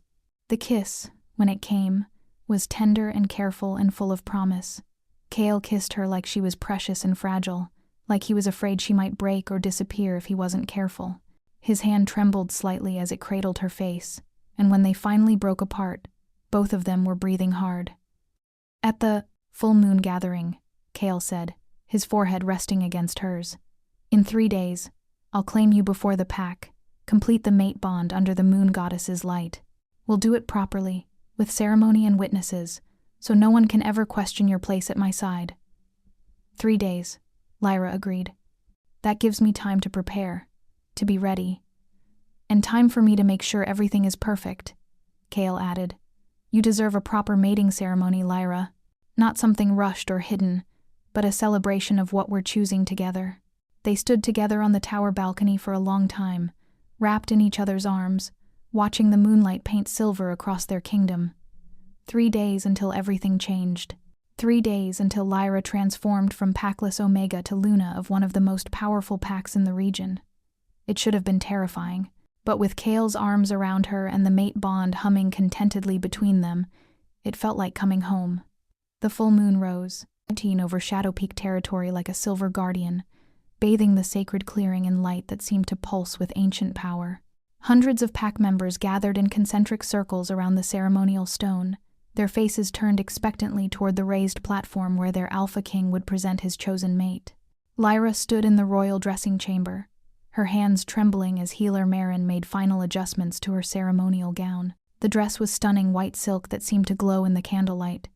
The kiss, when it came, was tender and careful and full of promise. Kale kissed her like she was precious and fragile, like he was afraid she might break or disappear if he wasn't careful. His hand trembled slightly as it cradled her face, and when they finally broke apart, both of them were breathing hard. "At the full moon gathering," Kale said, his forehead resting against hers. "In 3 days, I'll claim you before the pack, complete the mate bond under the moon goddess's light. We'll do it properly, with ceremony and witnesses, so no one can ever question your place at my side." 3 days, Lyra agreed. "That gives me time to prepare, to be ready. And time for me to make sure everything is perfect," Kale added. "You deserve a proper mating ceremony, Lyra. Not something rushed or hidden, but a celebration of what we're choosing together." They stood together on the tower balcony for a long time, wrapped in each other's arms, watching the moonlight paint silver across their kingdom. 3 days until everything changed. 3 days until Lyra transformed from Packless Omega to Luna of one of the most powerful packs in the region. It should have been terrifying, but with Kale's arms around her and the mate bond humming contentedly between them, it felt like coming home. The full moon rose, over Shadowpeak territory like a silver guardian, bathing the sacred clearing in light that seemed to pulse with ancient power. Hundreds of pack members gathered in concentric circles around the ceremonial stone, their faces turned expectantly toward the raised platform where their Alpha King would present his chosen mate. Lyra stood in the royal dressing chamber, her hands trembling as healer Marin made final adjustments to her ceremonial gown. The dress was stunning white silk that seemed to glow in the candlelight,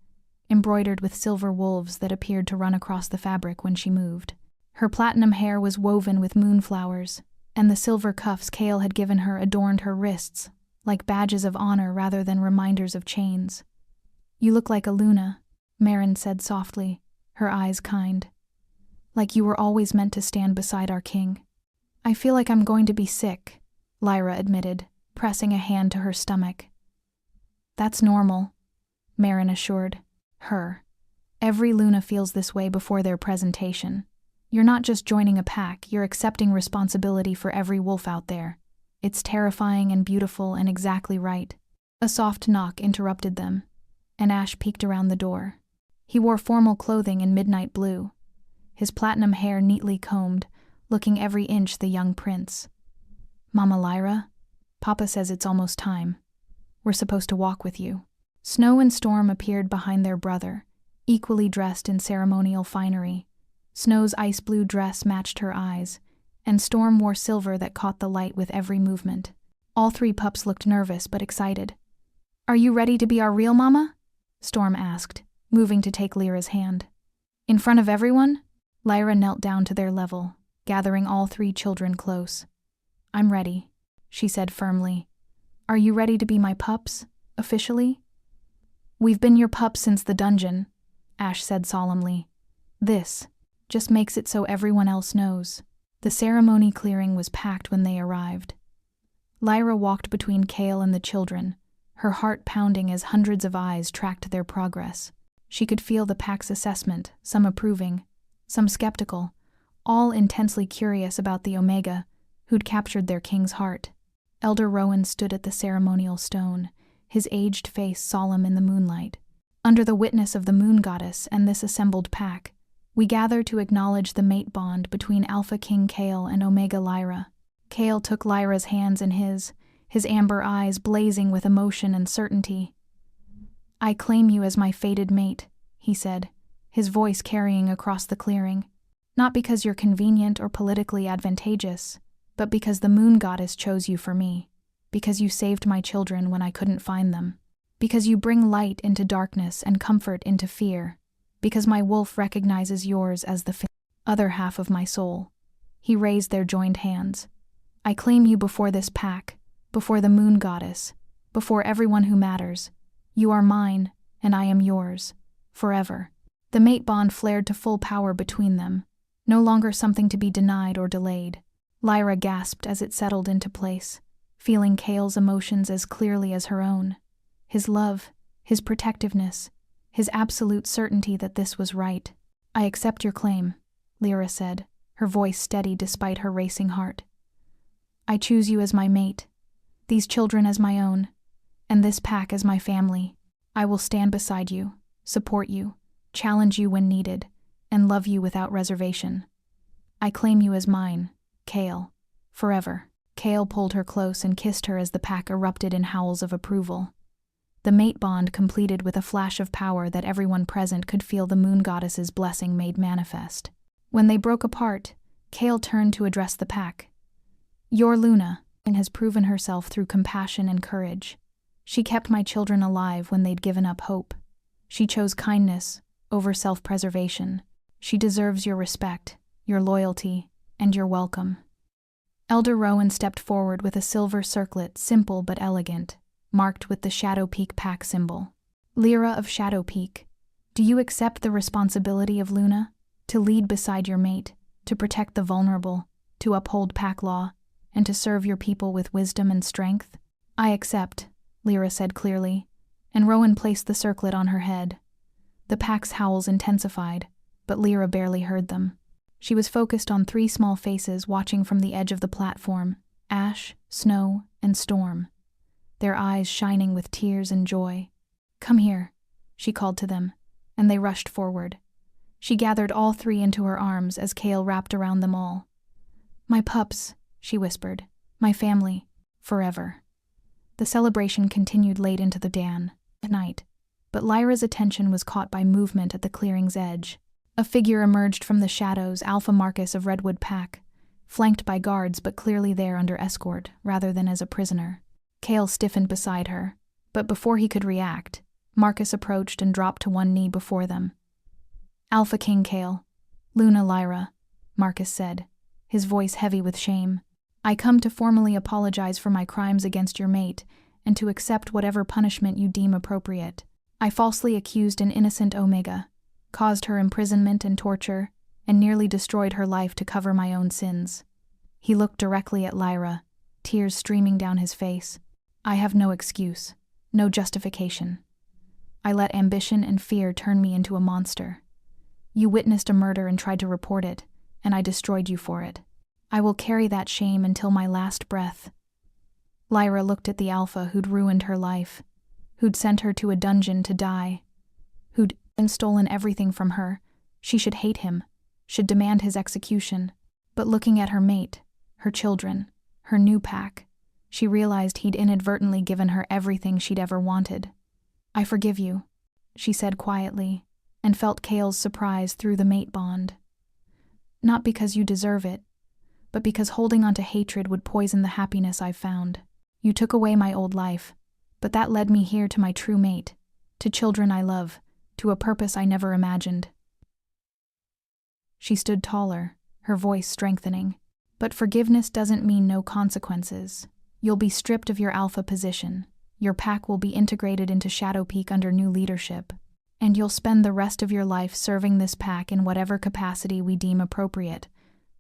embroidered with silver wolves that appeared to run across the fabric when she moved. Her platinum hair was woven with moonflowers, and the silver cuffs Kale had given her adorned her wrists, like badges of honor rather than reminders of chains. "You look like a Luna," Marin said softly, her eyes kind. "Like you were always meant to stand beside our king." "I feel like I'm going to be sick," Lyra admitted, pressing a hand to her stomach. "That's normal," Marin assured her. "Every Luna feels this way before their presentation. You're not just joining a pack, you're accepting responsibility for every wolf out there. It's terrifying and beautiful and exactly right." A soft knock interrupted them, and Ash peeked around the door. He wore formal clothing in midnight blue, his platinum hair neatly combed, looking every inch the young prince. "Mama Lyra, Papa says it's almost time. We're supposed to walk with you." Snow and Storm appeared behind their brother, equally dressed in ceremonial finery. Snow's ice blue dress matched her eyes, and Storm wore silver that caught the light with every movement. All 3 pups looked nervous but excited. "Are you ready to be our real mama?" Storm asked, moving to take Lyra's hand. "In front of everyone?" Lyra knelt down to their level, gathering all 3 children close. "I'm ready," she said firmly. "Are you ready to be my pups, officially?" "We've been your pups since the dungeon," Ash said solemnly. "This just makes it so everyone else knows." The ceremony clearing was packed when they arrived. Lyra walked between Kale and the children, her heart pounding as hundreds of eyes tracked their progress. She could feel the pack's assessment, some approving, some skeptical, all intensely curious about the Omega, who'd captured their king's heart. Elder Rowan stood at the ceremonial stone, his aged face solemn in the moonlight. "Under the witness of the moon goddess and this assembled pack, we gather to acknowledge the mate bond between Alpha King Kale and Omega Lyra." Kale took Lyra's hands in his amber eyes blazing with emotion and certainty. "I claim you as my fated mate," he said, his voice carrying across the clearing. "Not because you're convenient or politically advantageous, but because the moon goddess chose you for me, because you saved my children when I couldn't find them, because you bring light into darkness and comfort into fear, because my wolf recognizes yours as the other half of my soul." He raised their joined hands. "I claim you before this pack, before the moon goddess, before everyone who matters. You are mine, and I am yours, forever." The mate bond flared to full power between them, no longer something to be denied or delayed. Lyra gasped as it settled into place, feeling Kale's emotions as clearly as her own. His love, his protectiveness, his absolute certainty that this was right. "I accept your claim," Lyra said, her voice steady despite her racing heart. "I choose you as my mate, these children as my own, and this pack as my family. I will stand beside you, support you, challenge you when needed, and love you without reservation. I claim you as mine, Kale, forever." Kale pulled her close and kissed her as the pack erupted in howls of approval. The mate bond completed with a flash of power that everyone present could feel the moon goddess's blessing made manifest. When they broke apart, Kale turned to address the pack. "Your Luna has proven herself through compassion and courage. She kept my children alive when they'd given up hope. She chose kindness over self-preservation. She deserves your respect, your loyalty, and your welcome." Elder Rowan stepped forward with a silver circlet, simple but elegant, marked with the Shadowpeak pack symbol. "Lyra of Shadowpeak, do you accept the responsibility of Luna? To lead beside your mate, to protect the vulnerable, to uphold pack law, and to serve your people with wisdom and strength?" "I accept," Lyra said clearly, and Rowan placed the circlet on her head. The pack's howls intensified, but Lyra barely heard them. She was focused on 3 small faces watching from the edge of the platform, Ash, Snow, and Storm, their eyes shining with tears and joy. "Come here," she called to them, and they rushed forward. She gathered all 3 into her arms as Kale wrapped around them all. "My pups," she whispered, "my family, forever." The celebration continued late into the night, but Lyra's attention was caught by movement at the clearing's edge. A figure emerged from the shadows, Alpha Marcus of Redwood Pack, flanked by guards but clearly there under escort rather than as a prisoner. Kale stiffened beside her, but before he could react, Marcus approached and dropped to one knee before them. "Alpha King Kale, Luna Lyra," Marcus said, his voice heavy with shame. "I come to formally apologize for my crimes against your mate and to accept whatever punishment you deem appropriate. I falsely accused an innocent Omega, caused her imprisonment and torture, and nearly destroyed her life to cover my own sins." He looked directly at Lyra, tears streaming down his face. "I have no excuse, no justification. I let ambition and fear turn me into a monster. You witnessed a murder and tried to report it, and I destroyed you for it. I will carry that shame until my last breath." Lyra looked at the Alpha who'd ruined her life, who'd sent her to a dungeon to die, who'd stolen everything from her. She should hate him, should demand his execution. But looking at her mate, her children, her new pack, she realized he'd inadvertently given her everything she'd ever wanted. "I forgive you," she said quietly, and felt Kale's surprise through the mate bond. "Not because you deserve it, but because holding on to hatred would poison the happiness I've found. You took away my old life, but that led me here to my true mate, to children I love, to a purpose I never imagined." She stood taller, her voice strengthening. "But forgiveness doesn't mean no consequences. You'll be stripped of your Alpha position, your pack will be integrated into Shadowpeak under new leadership, and you'll spend the rest of your life serving this pack in whatever capacity we deem appropriate,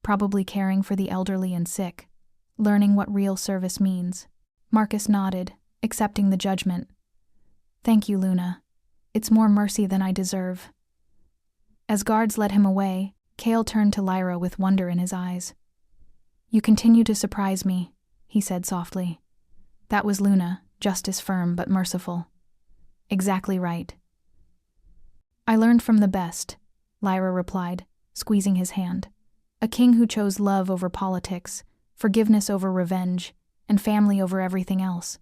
probably caring for the elderly and sick, learning what real service means." Marcus nodded, accepting the judgment. "Thank you, Luna. It's more mercy than I deserve." As guards led him away, Kale turned to Lyra with wonder in his eyes. "You continue to surprise me," he said softly. "That was Luna, justice firm but merciful." "Exactly right." "I learned from the best," Lyra replied, squeezing his hand. "A king who chose love over politics, forgiveness over revenge, and family over everything else."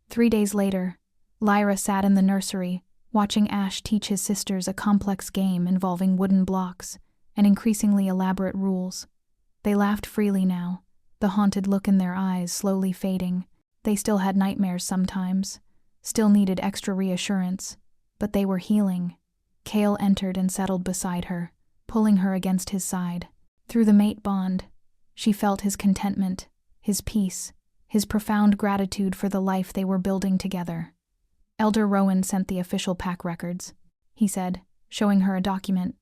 3 days later, Lyra sat in the nursery, watching Ash teach his sisters a complex game involving wooden blocks and increasingly elaborate rules. They laughed freely now, the haunted look in their eyes slowly fading. They still had nightmares sometimes, still needed extra reassurance, but they were healing. Kale entered and settled beside her, pulling her against his side. Through the mate bond, she felt his contentment, his peace, his profound gratitude for the life they were building together. "Elder Rowan sent the official pack records," he said, showing her a document.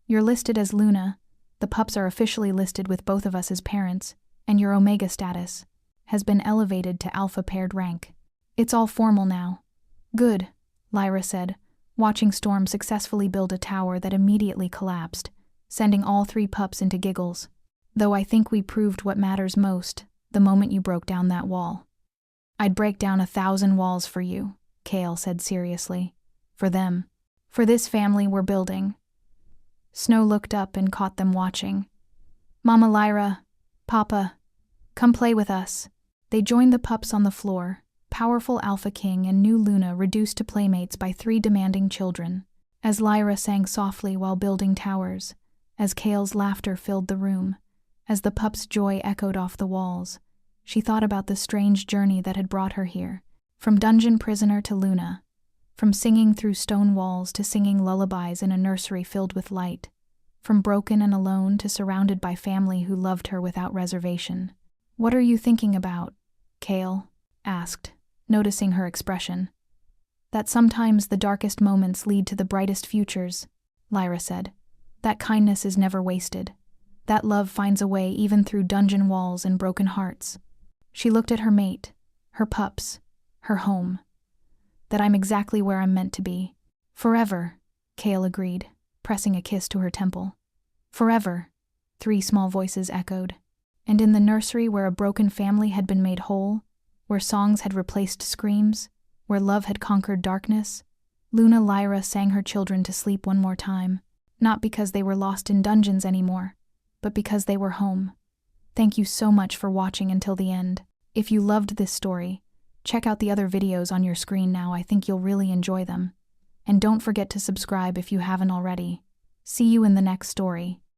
"You're listed as Luna, the pups are officially listed with both of us as parents, and your Omega status has been elevated to Alpha paired rank. It's all formal now." "Good," Lyra said, watching Storm successfully build a tower that immediately collapsed, sending all 3 pups into giggles. Though I think we proved what matters most the moment you broke down that wall. I'd break down 1,000 walls for you, Kale said seriously. For them. For this family we're building. Snow looked up and caught them watching. Mama Lyra, Papa, come play with us. They joined the pups on the floor, powerful Alpha King and new Luna reduced to playmates by 3 demanding children, as Lyra sang softly while building towers, as Kale's laughter filled the room, as the pups' joy echoed off the walls. She thought about the strange journey that had brought her here, from dungeon prisoner to Luna, from singing through stone walls to singing lullabies in a nursery filled with light, from broken and alone to surrounded by family who loved her without reservation. What are you thinking about? Kale asked, noticing her expression. That sometimes the darkest moments lead to the brightest futures, Lyra said. That kindness is never wasted. That love finds a way even through dungeon walls and broken hearts. She looked at her mate, her pups, her home. That I'm exactly where I'm meant to be. Forever, Kale agreed, pressing a kiss to her temple. Forever, 3 small voices echoed. And in the nursery where a broken family had been made whole, where songs had replaced screams, where love had conquered darkness, Luna Lyra sang her children to sleep one more time, not because they were lost in dungeons anymore, but because they were home. Thank you so much for watching until the end. If you loved this story, check out the other videos on your screen now. I think you'll really enjoy them. And don't forget to subscribe if you haven't already. See you in the next story.